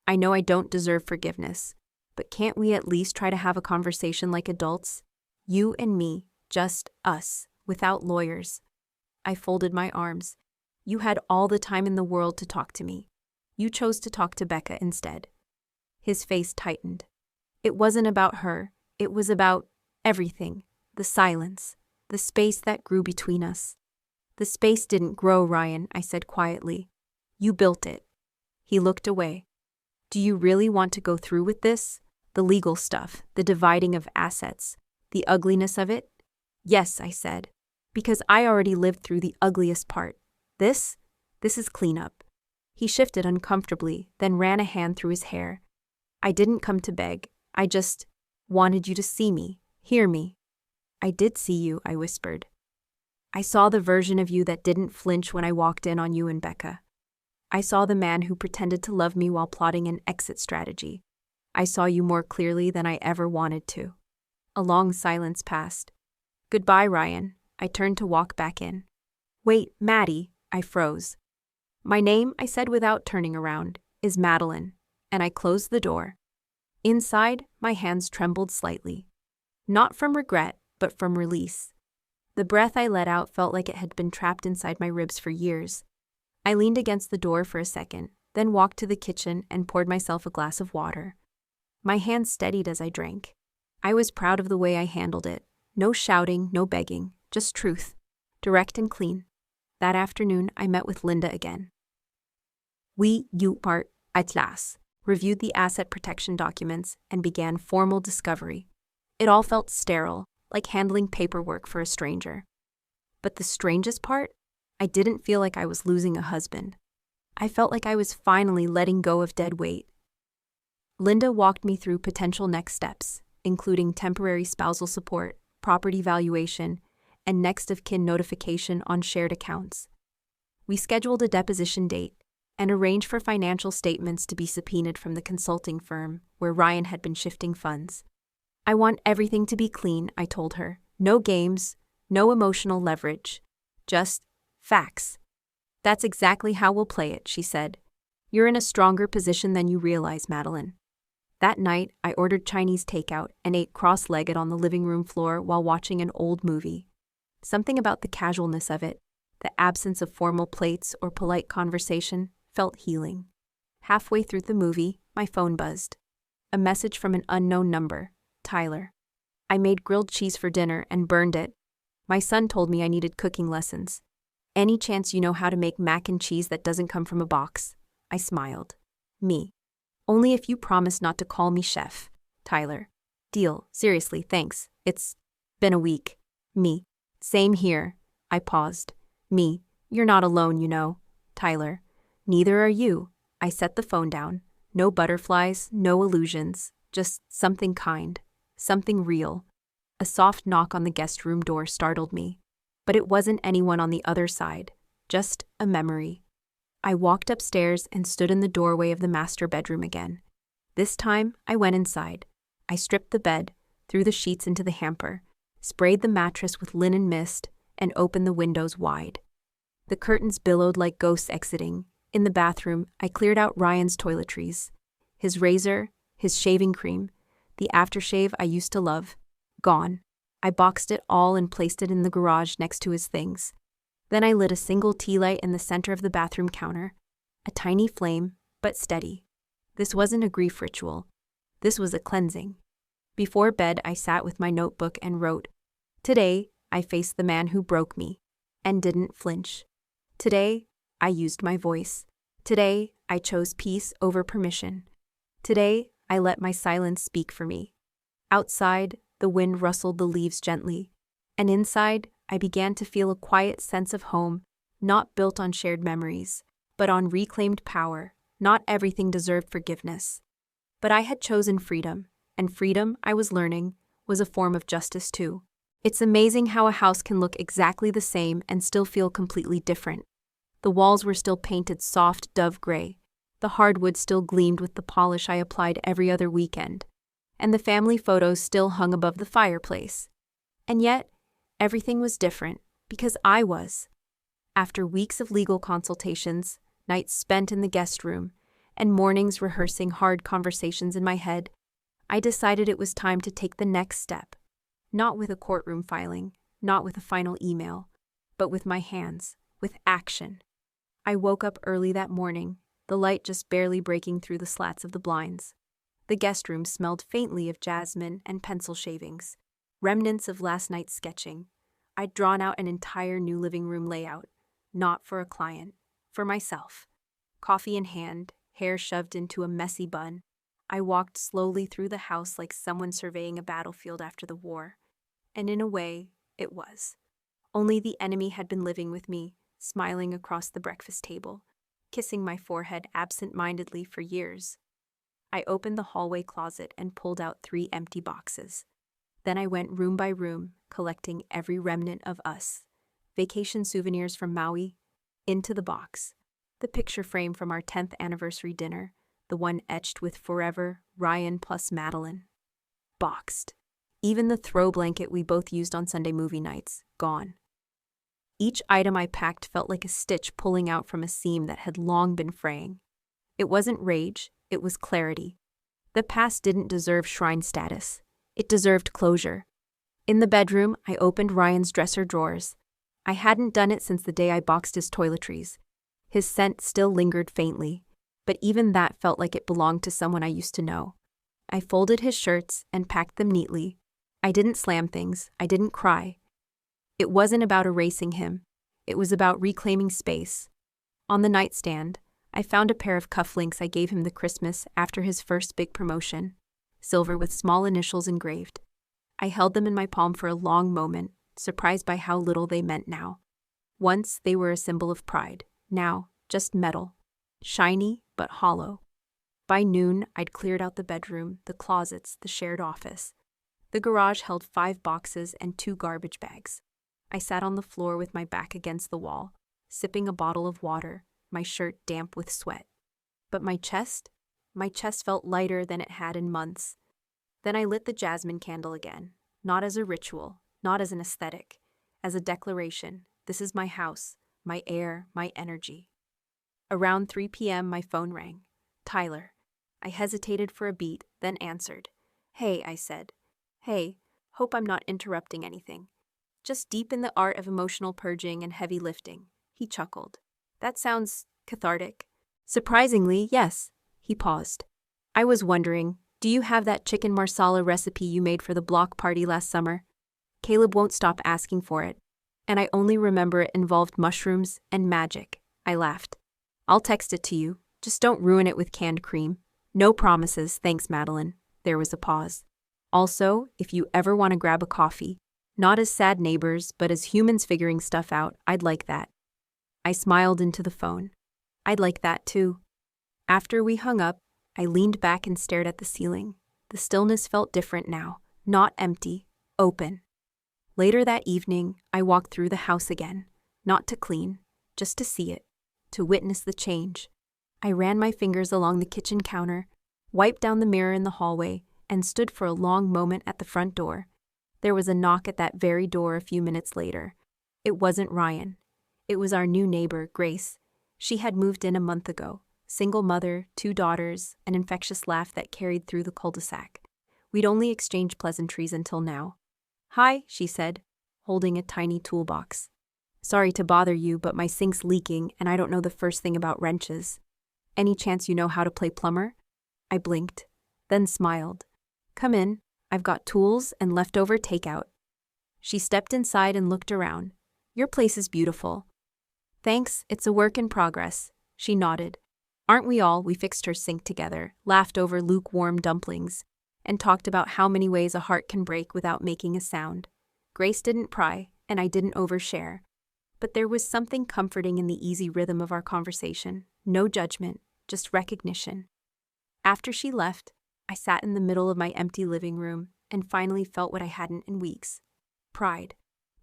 I know I don't deserve forgiveness. But can't we at least try to have a conversation like adults? You and me, just us, without lawyers. I folded my arms. You had all the time in the world to talk to me. You chose to talk to Becca instead. His face tightened. It wasn't about her. It was about everything. The silence. The space that grew between us. The space didn't grow, Ryan, I said quietly. You built it. He looked away. Do you really want to go through with this? The legal stuff, the dividing of assets, the ugliness of it? Yes, I said, because I already lived through the ugliest part. This is cleanup. He shifted uncomfortably, then ran a hand through his hair. I didn't come to beg. I just wanted you to see me, hear me. I did see you, I whispered. I saw the version of you that didn't flinch when I walked in on you and Becca. I saw the man who pretended to love me while plotting an exit strategy. I saw you more clearly than I ever wanted to. A long silence passed. Goodbye, Ryan. I turned to walk back in. Wait, Maddie, I froze. My name, I said without turning around, is Madeline, and I closed the door. Inside, my hands trembled slightly. Not from regret, but from release. The breath I let out felt like it had been trapped inside my ribs for years. I leaned against the door for a second, then walked to the kitchen and poured myself a glass of water. My hands steadied as I drank. I was proud of the way I handled it. No shouting, no begging, just truth, direct and clean. That afternoon, I met with Linda again. You part atlas, reviewed the asset protection documents, and began formal discovery. It all felt sterile, like handling paperwork for a stranger. But the strangest part? I didn't feel like I was losing a husband. I felt like I was finally letting go of dead weight. Linda walked me through potential next steps, including temporary spousal support, property valuation, and next of kin notification on shared accounts. We scheduled a deposition date and arranged for financial statements to be subpoenaed from the consulting firm where Ryan had been shifting funds. I want everything to be clean, I told her. No games, no emotional leverage. Just facts. That's exactly how we'll play it, she said. You're in a stronger position than you realize, Madeline. That night, I ordered Chinese takeout and ate cross-legged on the living room floor while watching an old movie. Something about the casualness of it, the absence of formal plates or polite conversation, felt healing. Halfway through the movie, my phone buzzed. A message from an unknown number, Tyler. I made grilled cheese for dinner and burned it. My son told me I needed cooking lessons. Any chance you know how to make mac and cheese that doesn't come from a box? I smiled. Me. Only if you promise not to call me chef. Tyler. Deal. Seriously, thanks. It's been a week. Me. Same here. I paused. Me. You're not alone, you know. Tyler. Neither are you. I set the phone down. No butterflies, no illusions. Just something kind. Something real. A soft knock on the guest room door startled me. But it wasn't anyone on the other side. Just a memory. I walked upstairs and stood in the doorway of the master bedroom again. This time, I went inside. I stripped the bed, threw the sheets into the hamper, sprayed the mattress with linen mist, and opened the windows wide. The curtains billowed like ghosts exiting. In the bathroom, I cleared out Ryan's toiletries. His razor, his shaving cream, the aftershave I used to love, gone. I boxed it all and placed it in the garage next to his things. Then I lit a single tea light in the center of the bathroom counter. A tiny flame, but steady. This wasn't a grief ritual. This was a cleansing. Before bed, I sat with my notebook and wrote, Today, I faced the man who broke me, and didn't flinch. Today, I used my voice. Today, I chose peace over permission. Today, I let my silence speak for me. Outside, the wind rustled the leaves gently, and inside, I began to feel a quiet sense of home, not built on shared memories, but on reclaimed power. Not everything deserved forgiveness. But I had chosen freedom, and freedom, I was learning, was a form of justice too. It's amazing how a house can look exactly the same and still feel completely different. The walls were still painted soft dove gray. The hardwood still gleamed with the polish I applied every other weekend. And the family photos still hung above the fireplace. And yet, everything was different, because I was. After weeks of legal consultations, nights spent in the guest room, and mornings rehearsing hard conversations in my head, I decided it was time to take the next step. Not with a courtroom filing, not with a final email, but with my hands, with action. I woke up early that morning, the light just barely breaking through the slats of the blinds. The guest room smelled faintly of jasmine and pencil shavings, remnants of last night's sketching. I'd drawn out an entire new living room layout, not for a client, for myself. Coffee in hand, hair shoved into a messy bun, I walked slowly through the house like someone surveying a battlefield after the war. And in a way, it was. Only the enemy had been living with me, smiling across the breakfast table, kissing my forehead absent-mindedly for years. I opened the hallway closet and pulled out 3 empty boxes. Then I went room by room, collecting every remnant of us. Vacation souvenirs from Maui, into the box. The picture frame from our 10th anniversary dinner, the one etched with forever, Ryan plus Madeline. Boxed. Even the throw blanket we both used on Sunday movie nights, gone. Each item I packed felt like a stitch pulling out from a seam that had long been fraying. It wasn't rage, it was clarity. The past didn't deserve shrine status. It deserved closure. In the bedroom, I opened Ryan's dresser drawers. I hadn't done it since the day I boxed his toiletries. His scent still lingered faintly, but even that felt like it belonged to someone I used to know. I folded his shirts and packed them neatly. I didn't slam things, I didn't cry. It wasn't about erasing him. It was about reclaiming space. On the nightstand, I found a pair of cufflinks I gave him the Christmas after his first big promotion, silver with small initials engraved. I held them in my palm for a long moment, surprised by how little they meant now. Once they were a symbol of pride, now just metal, shiny but hollow. By noon, I'd cleared out the bedroom, the closets, the shared office. The garage held 5 boxes and 2 garbage bags. I sat on the floor with my back against the wall, sipping a bottle of water, my shirt damp with sweat. But my chest felt lighter than it had in months. Then I lit the jasmine candle again, not as a ritual, not as an aesthetic, as a declaration. This is my house, my air, my energy. Around 3 p.m., my phone rang. Tyler. I hesitated for a beat, then answered. Hey, I said. Hey, hope I'm not interrupting anything. Just deep in the art of emotional purging and heavy lifting. He chuckled. That sounds cathartic. Surprisingly, yes. He paused. I was wondering, do you have that chicken marsala recipe you made for the block party last summer? Caleb won't stop asking for it. And I only remember it involved mushrooms and magic. I laughed. I'll text it to you. Just don't ruin it with canned cream. No promises, thanks, Madeline. There was a pause. Also, if you ever want to grab a coffee, not as sad neighbors, but as humans figuring stuff out, I'd like that. I smiled into the phone. I'd like that too. After we hung up, I leaned back and stared at the ceiling. The stillness felt different now, not empty, open. Later that evening, I walked through the house again, not to clean, just to see it, to witness the change. I ran my fingers along the kitchen counter, wiped down the mirror in the hallway, and stood for a long moment at the front door. There was a knock at that very door a few minutes later. It wasn't Ryan. It was our new neighbor, Grace. She had moved in a month ago. Single mother, 2 daughters, an infectious laugh that carried through the cul-de-sac. We'd only exchanged pleasantries until now. Hi, she said, holding a tiny toolbox. Sorry to bother you, but my sink's leaking and I don't know the first thing about wrenches. Any chance you know how to play plumber? I blinked, then smiled. Come in. I've got tools and leftover takeout. She stepped inside and looked around. Your place is beautiful. Thanks, it's a work in progress. She nodded. Aren't we all? We fixed her sink together, laughed over lukewarm dumplings, and talked about how many ways a heart can break without making a sound. Grace didn't pry, and I didn't overshare. But there was something comforting in the easy rhythm of our conversation. No judgment, just recognition. After she left, I sat in the middle of my empty living room and finally felt what I hadn't in weeks. Pride.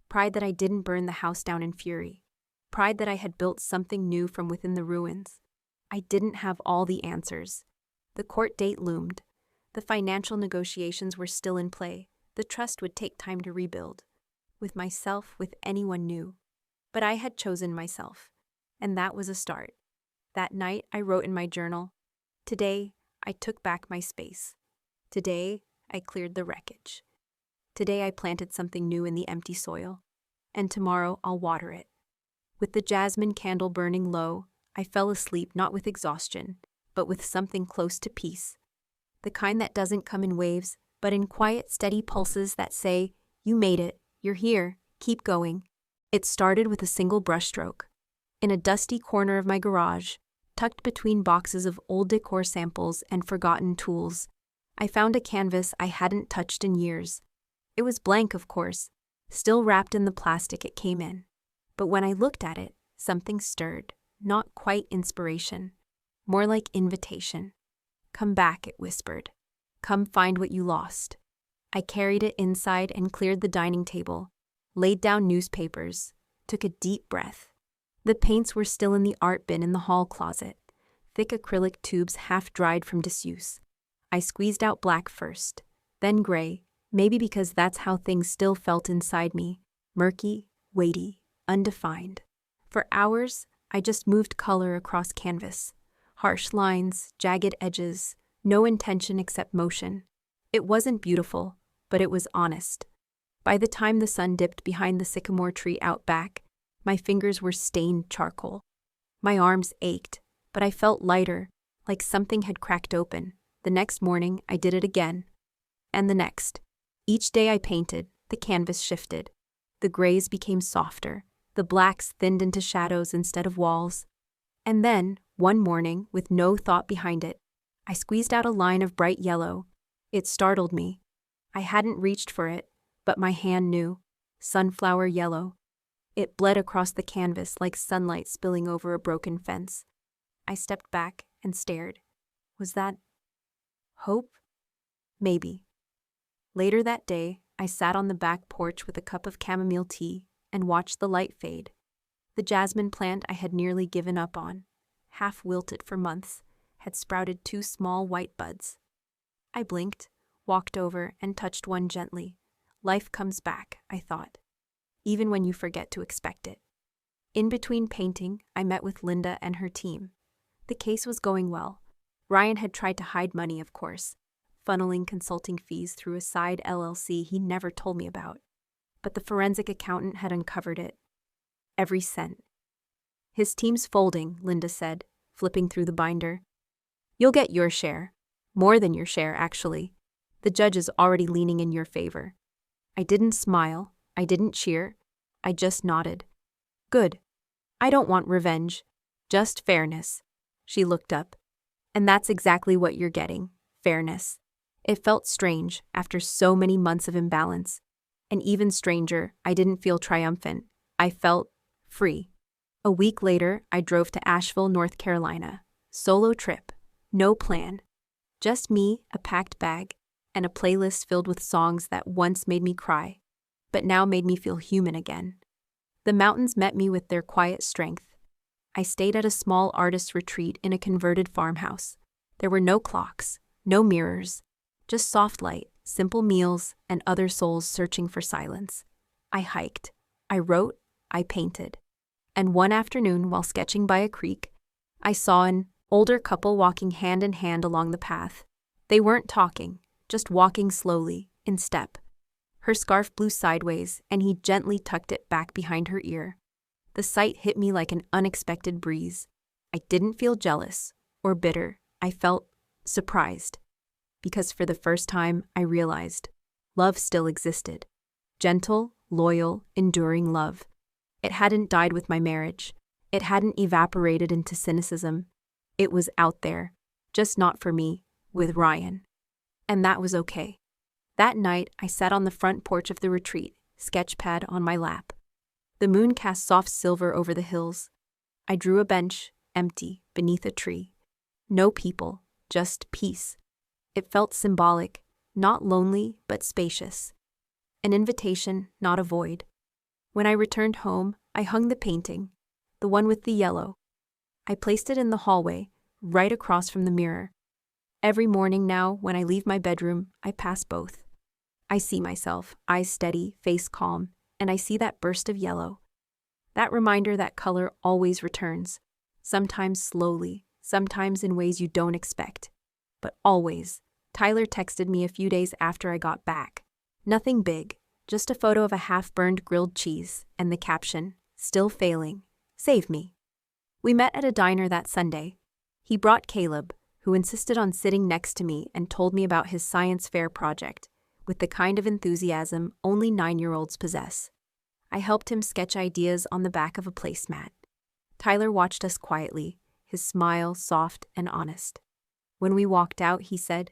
Pride that I didn't burn the house down in fury. Pride that I had built something new from within the ruins. I didn't have all the answers. The court date loomed. The financial negotiations were still in play. The trust would take time to rebuild. With myself, with anyone new. But I had chosen myself. And that was a start. That night, I wrote in my journal, today, I took back my space. Today, I cleared the wreckage. Today, I planted something new in the empty soil. And tomorrow, I'll water it. With the jasmine candle burning low, I fell asleep not with exhaustion, but with something close to peace. The kind that doesn't come in waves, but in quiet, steady pulses that say, you made it, you're here, keep going. It started with a single brushstroke. In a dusty corner of my garage, tucked between boxes of old decor samples and forgotten tools, I found a canvas I hadn't touched in years. It was blank, of course, still wrapped in the plastic it came in. But when I looked at it, something stirred, not quite inspiration, more like invitation. "Come back," it whispered. "Come find what you lost." I carried it inside and cleared the dining table, laid down newspapers, took a deep breath. The paints were still in the art bin in the hall closet, thick acrylic tubes half dried from disuse. I squeezed out black first, then gray, maybe because that's how things still felt inside me, murky, weighty, undefined. For hours, I just moved color across canvas. Harsh lines, jagged edges, no intention except motion. It wasn't beautiful, but it was honest. By the time the sun dipped behind the sycamore tree out back, my fingers were stained charcoal. My arms ached, but I felt lighter, like something had cracked open. The next morning, I did it again. And the next. Each day I painted, the canvas shifted. The grays became softer, the blacks thinned into shadows instead of walls. And then, one morning, with no thought behind it, I squeezed out a line of bright yellow. It startled me. I hadn't reached for it, but my hand knew. Sunflower yellow. It bled across the canvas like sunlight spilling over a broken fence. I stepped back and stared. Was that hope? Maybe. Later that day, I sat on the back porch with a cup of chamomile tea and watched the light fade. The jasmine plant I had nearly given up on, half wilted for months, had sprouted 2 small white buds. I blinked, walked over, and touched one gently. Life comes back, I thought, even when you forget to expect it. In between painting, I met with Linda and her team. The case was going well. Ryan had tried to hide money, of course, funneling consulting fees through a side LLC he never told me about. But the forensic accountant had uncovered it. Every cent. "His team's folding," Linda said, flipping through the binder. "You'll get your share. More than your share, actually. The judge is already leaning in your favor." I didn't smile. I didn't cheer. I just nodded. "Good. I don't want revenge. Just fairness." She looked up. "And that's exactly what you're getting. Fairness." It felt strange after so many months of imbalance. And even stranger, I didn't feel triumphant. I felt free. A week later, I drove to Asheville, North Carolina. Solo trip. No plan. Just me, a packed bag, and a playlist filled with songs that once made me cry, but now made me feel human again. The mountains met me with their quiet strength. I stayed at a small artist retreat in a converted farmhouse. There were no clocks, no mirrors, just soft light, simple meals, and other souls searching for silence. I hiked. I wrote. I painted. And one afternoon, while sketching by a creek, I saw an older couple walking hand in hand along the path. They weren't talking, just walking slowly, in step. Her scarf blew sideways, and he gently tucked it back behind her ear. The sight hit me like an unexpected breeze. I didn't feel jealous or bitter. I felt surprised. Because for the first time, I realized love still existed. Gentle, loyal, enduring love. It hadn't died with my marriage. It hadn't evaporated into cynicism. It was out there, just not for me, with Ryan. And that was okay. That night, I sat on the front porch of the retreat, sketchpad on my lap. The moon cast soft silver over the hills. I drew a bench, empty, beneath a tree. No people, just peace. It felt symbolic, not lonely, but spacious. An invitation, not a void. When I returned home, I hung the painting, the one with the yellow. I placed it in the hallway, right across from the mirror. Every morning now, when I leave my bedroom, I pass both. I see myself, eyes steady, face calm, and I see that burst of yellow. That reminder that color always returns, sometimes slowly, sometimes in ways you don't expect. But always. Tyler texted me a few days after I got back. Nothing big, just a photo of a half-burned grilled cheese, and the caption, "Still failing. Save me." We met at a diner that Sunday. He brought Caleb, who insisted on sitting next to me and told me about his science fair project, with the kind of enthusiasm only 9-year-olds possess. I helped him sketch ideas on the back of a placemat. Tyler watched us quietly, his smile soft and honest. When we walked out, he said,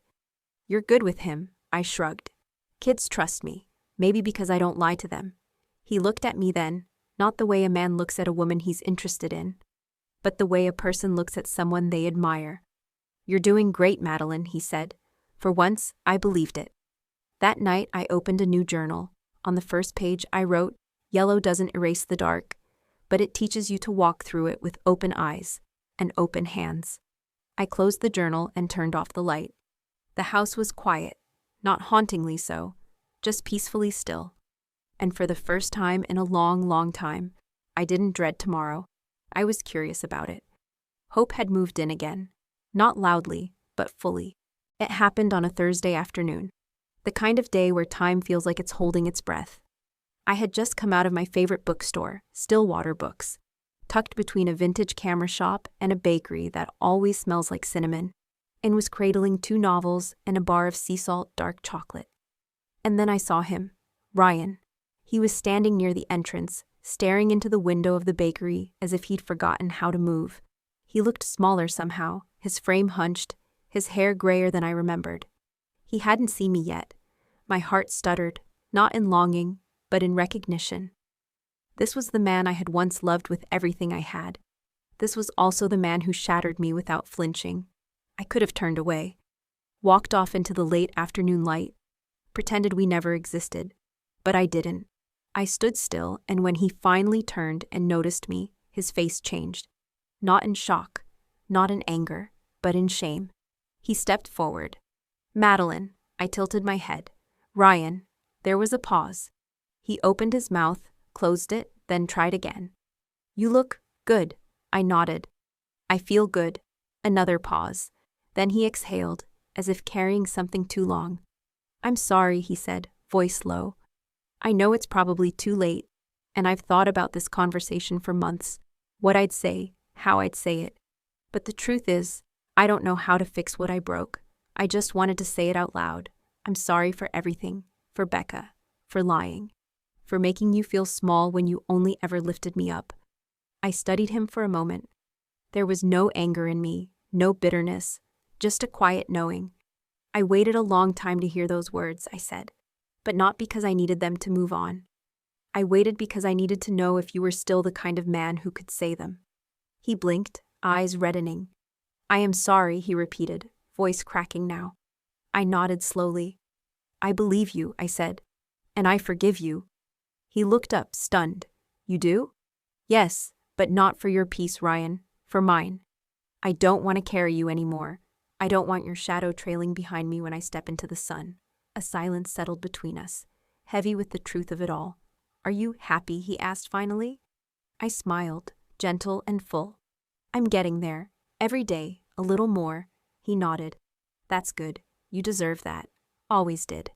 "You're good with him." I shrugged. "Kids trust me, maybe because I don't lie to them." He looked at me then, not the way a man looks at a woman he's interested in, but the way a person looks at someone they admire. "You're doing great, Madeline," he said. For once, I believed it. That night, I opened a new journal. On the first page, I wrote, "Yellow doesn't erase the dark, but it teaches you to walk through it with open eyes and open hands." I closed the journal and turned off the light. The house was quiet, not hauntingly so, just peacefully still. And for the first time in a long, long time, I didn't dread tomorrow. I was curious about it. Hope had moved in again, not loudly, but fully. It happened on a Thursday afternoon, the kind of day where time feels like it's holding its breath. I had just come out of my favorite bookstore, Stillwater Books, tucked between a vintage camera shop and a bakery that always smells like cinnamon, and was cradling 2 novels and a bar of sea salt dark chocolate. And then I saw him, Ryan. He was standing near the entrance, staring into the window of the bakery as if he'd forgotten how to move. He looked smaller somehow, his frame hunched, his hair grayer than I remembered. He hadn't seen me yet. My heart stuttered, not in longing, but in recognition. This was the man I had once loved with everything I had. This was also the man who shattered me without flinching. I could have turned away, walked off into the late afternoon light, pretended we never existed. But I didn't. I stood still, and when he finally turned and noticed me, his face changed. Not in shock, not in anger, but in shame. He stepped forward. "Madeline," I tilted my head. "Ryan." There was a pause. He opened his mouth, closed it, then tried again. "You look good." I nodded. "I feel good." Another pause. Then he exhaled, as if carrying something too long. "I'm sorry," he said, voice low. "I know it's probably too late, and I've thought about this conversation for months, what I'd say, how I'd say it. But the truth is, I don't know how to fix what I broke. I just wanted to say it out loud. I'm sorry for everything, for Becca, for lying, for making you feel small when you only ever lifted me up." I studied him for a moment. There was no anger in me, no bitterness, just a quiet knowing. "I waited a long time to hear those words," I said, "but not because I needed them to move on. I waited because I needed to know if you were still the kind of man who could say them." He blinked, eyes reddening. "I am sorry," he repeated, voice cracking now. I nodded slowly. "I believe you," I said, "and I forgive you." He looked up, stunned. "You do?" "Yes, but not for your peace, Ryan, for mine. I don't want to carry you anymore. I don't want your shadow trailing behind me when I step into the sun." A silence settled between us, heavy with the truth of it all. "Are you happy?" he asked finally. I smiled, gentle and full. "I'm getting there. Every day, a little more." He nodded. "That's good. You deserve that. Always did."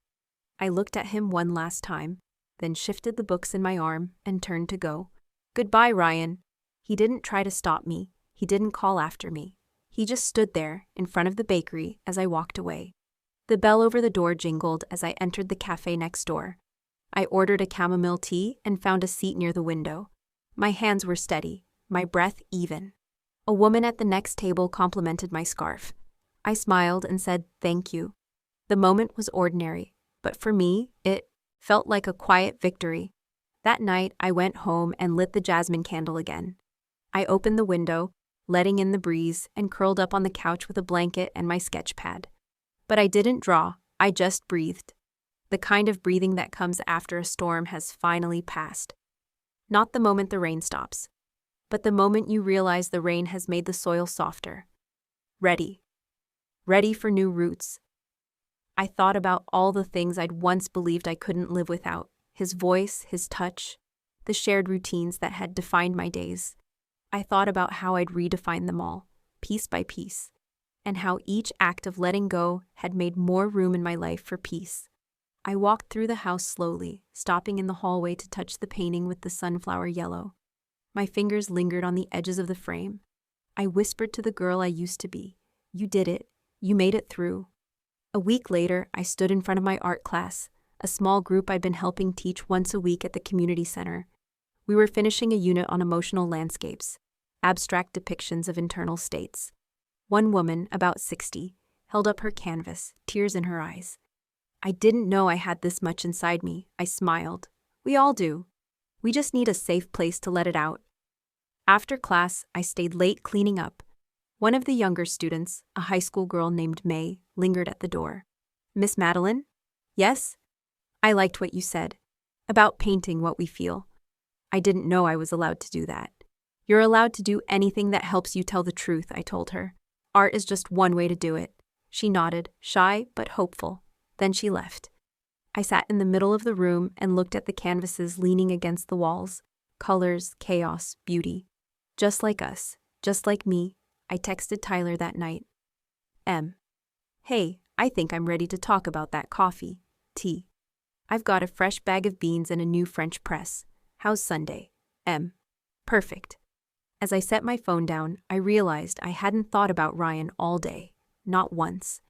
I looked at him one last time, then shifted the books in my arm and turned to go. "Goodbye, Ryan." He didn't try to stop me. He didn't call after me. He just stood there, in front of the bakery, as I walked away. The bell over the door jingled as I entered the cafe next door. I ordered a chamomile tea and found a seat near the window. My hands were steady, my breath even. A woman at the next table complimented my scarf. I smiled and said, "Thank you." The moment was ordinary, but for me, it felt like a quiet victory. That night, I went home and lit the jasmine candle again. I opened the window, letting in the breeze, and curled up on the couch with a blanket and my sketch pad. But I didn't draw, I just breathed. The kind of breathing that comes after a storm has finally passed. Not the moment the rain stops, but the moment you realize the rain has made the soil softer. Ready. Ready for new roots. I thought about all the things I'd once believed I couldn't live without. His voice, his touch, the shared routines that had defined my days. I thought about how I'd redefine them all, piece by piece, and how each act of letting go had made more room in my life for peace. I walked through the house slowly, stopping in the hallway to touch the painting with the sunflower yellow. My fingers lingered on the edges of the frame. I whispered to the girl I used to be, "You did it. You made it through." A week later, I stood in front of my art class, a small group I'd been helping teach once a week at the community center. We were finishing a unit on emotional landscapes. abstract depictions of internal states. One woman, about 60, held up her canvas, tears in her eyes. I didn't know I had this much inside me, I smiled. We all do. We just need a safe place to let it out. After class, I stayed late cleaning up. One of the younger students, a high school girl named May, lingered at the door. Miss Madeline? Yes? I liked what you said. About painting what we feel. I didn't know I was allowed to do that. You're allowed to do anything that helps you tell the truth, I told her. Art is just one way to do it. She nodded, shy but hopeful. Then she left. I sat in the middle of the room and looked at the canvases leaning against the walls. Colors, chaos, beauty. Just like us, just like me, I texted Tyler that night. Hey, I think I'm ready to talk about that coffee. Tea. I've got a fresh bag of beans and a new French press. How's Sunday? Perfect. As I set my phone down, I realized I hadn't thought about Ryan all day. Not once.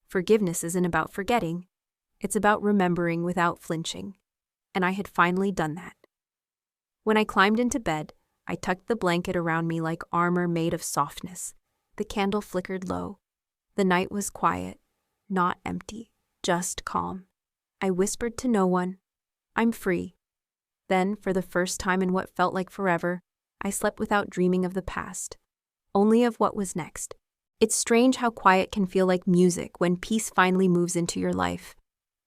Forgiveness isn't about forgetting. It's about remembering without flinching. And I had finally done that. When I climbed into bed, I tucked the blanket around me like armor made of softness. The candle flickered low. The night was quiet, not empty, just calm. I whispered to no one, I'm free. Then, for the first time in what felt like forever, I slept without dreaming of the past, only of what was next. It's strange how quiet can feel like music when peace finally moves into your life.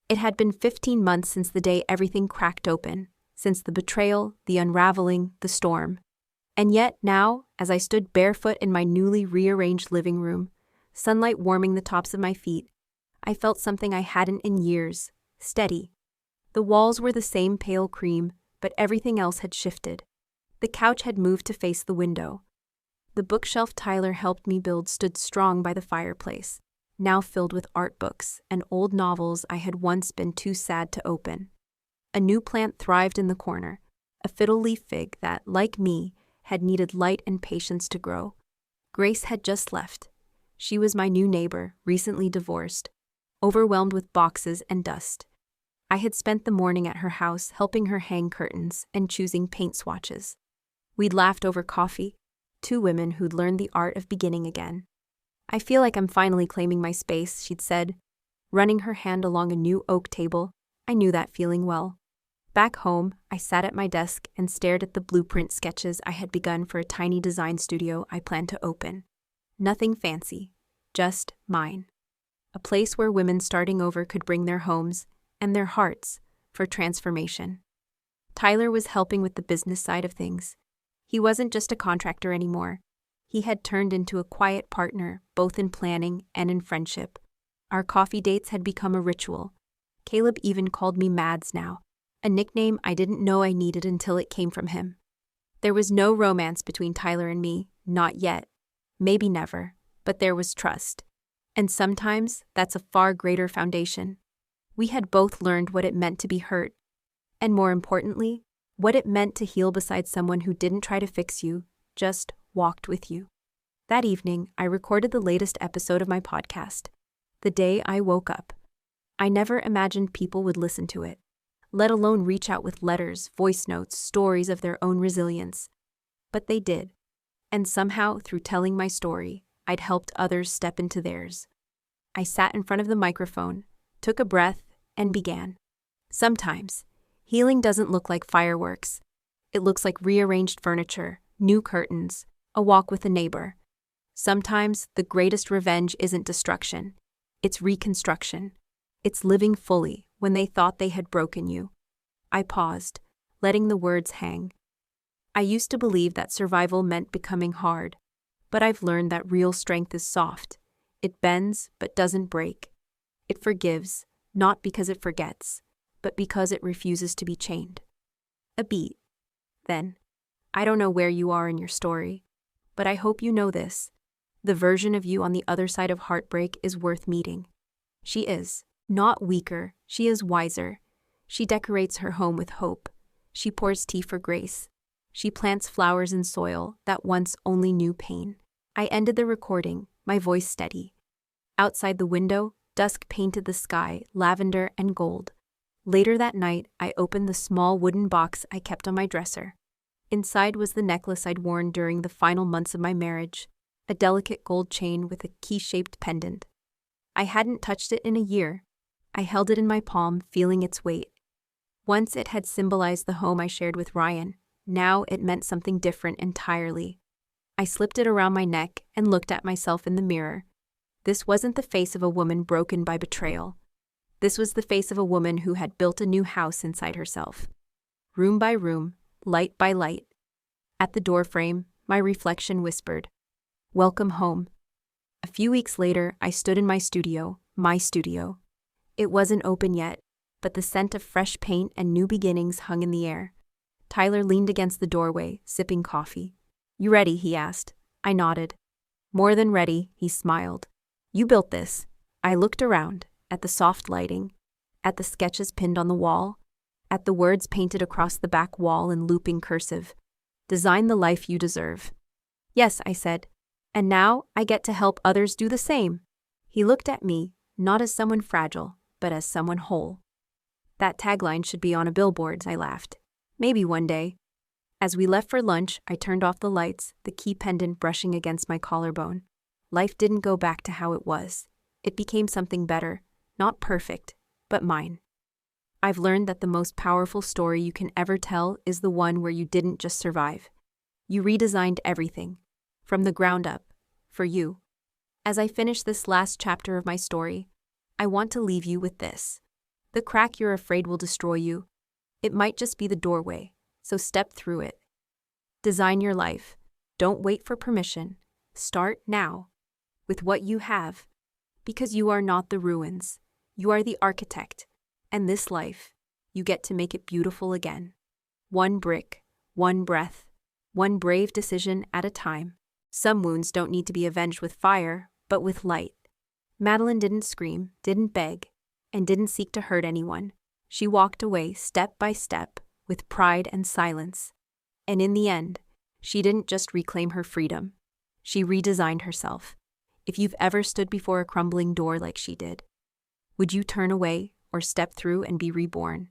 It had been 15 months since the day everything cracked open, since the betrayal, the unraveling, the storm. And yet now, as I stood barefoot in my newly rearranged living room, sunlight warming the tops of my feet, I felt something I hadn't in years, steady. The walls were the same pale cream, but everything else had shifted. The couch had moved to face the window. The bookshelf Tyler helped me build stood strong by the fireplace, now filled with art books and old novels I had once been too sad to open. A new plant thrived in the corner, a fiddle leaf fig that, like me, had needed light and patience to grow. Grace had just left. She was my new neighbor, recently divorced, overwhelmed with boxes and dust. I had spent the morning at her house helping her hang curtains and choosing paint swatches. We'd laughed over coffee, two women who'd learned the art of beginning again. I feel like I'm finally claiming my space, she'd said. Running her hand along a new oak table, I knew that feeling well. Back home, I sat at my desk and stared at the blueprint sketches I had begun for a tiny design studio I planned to open. Nothing fancy, just mine. A place where women starting over could bring their homes and their hearts for transformation. Tyler was helping with the business side of things. He wasn't just a contractor anymore. He had turned into a quiet partner, both in planning and in friendship. Our coffee dates had become a ritual. Caleb even called me Mads now, a nickname I didn't know I needed until it came from him. There was no romance between Tyler and me, not yet. Maybe never, but there was trust. And sometimes that's a far greater foundation. We had both learned what it meant to be hurt, and more importantly, what it meant to heal beside someone who didn't try to fix you, just walked with you. That evening, I recorded the latest episode of my podcast, The Day I Woke Up. I never imagined people would listen to it, let alone reach out with letters, voice notes, stories of their own resilience. But they did. And somehow, through telling my story, I'd helped others step into theirs. I sat in front of the microphone, took a breath, and began. Sometimes, healing doesn't look like fireworks. It looks like rearranged furniture, new curtains, a walk with a neighbor. Sometimes, the greatest revenge isn't destruction. It's reconstruction. It's living fully when they thought they had broken you. I paused, letting the words hang. I used to believe that survival meant becoming hard, but I've learned that real strength is soft. It bends, but doesn't break. It forgives, not because it forgets, but because it refuses to be chained. A beat. Then, I don't know where you are in your story, but I hope you know this. The version of you on the other side of heartbreak is worth meeting. She is. Not weaker, she is wiser. She decorates her home with hope. She pours tea for grace. She plants flowers in soil that once only knew pain. I ended the recording, my voice steady. Outside the window, dusk painted the sky, lavender and gold. Later that night, I opened the small wooden box I kept on my dresser. Inside was the necklace I'd worn during the final months of my marriage, a delicate gold chain with a key-shaped pendant. I hadn't touched it in a year. I held it in my palm, feeling its weight. Once it had symbolized the home I shared with Ryan. Now it meant something different entirely. I slipped it around my neck and looked at myself in the mirror. This wasn't the face of a woman broken by betrayal. This was the face of a woman who had built a new house inside herself. Room by room, light by light. At the doorframe, my reflection whispered, "Welcome home." A few weeks later, I stood in my studio. It wasn't open yet, but the scent of fresh paint and new beginnings hung in the air. Tyler leaned against the doorway, sipping coffee. "You ready?" he asked. I nodded. "More than ready," he smiled. "You built this." I looked around, at the soft lighting, at the sketches pinned on the wall, at the words painted across the back wall in looping cursive. "Design the life you deserve." "Yes," I said. "And now I get to help others do the same." He looked at me, not as someone fragile, but as someone whole. "That tagline should be on a billboard," I laughed. "Maybe one day." As we left for lunch, I turned off the lights, the key pendant brushing against my collarbone. Life didn't go back to how it was. It became something better, not perfect, but mine. I've learned that the most powerful story you can ever tell is the one where you didn't just survive. You redesigned everything, from the ground up, for you. As I finish this last chapter of my story, I want to leave you with this. The crack you're afraid will destroy you. It might just be the doorway, so step through it. Design your life. Don't wait for permission. Start now, with what you have, because you are not the ruins. You are the architect, and this life, you get to make it beautiful again. One brick, one breath, one brave decision at a time. Some wounds don't need to be avenged with fire, but with light. Madeline didn't scream, didn't beg, and didn't seek to hurt anyone. She walked away step by step, with pride and silence. And in the end, she didn't just reclaim her freedom. She redesigned herself. If you've ever stood before a crumbling door like she did, would you turn away or step through and be reborn?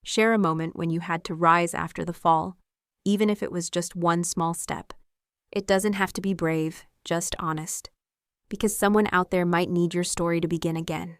Share a moment when you had to rise after the fall, even if it was just one small step. It doesn't have to be brave, just honest. Because someone out there might need your story to begin again.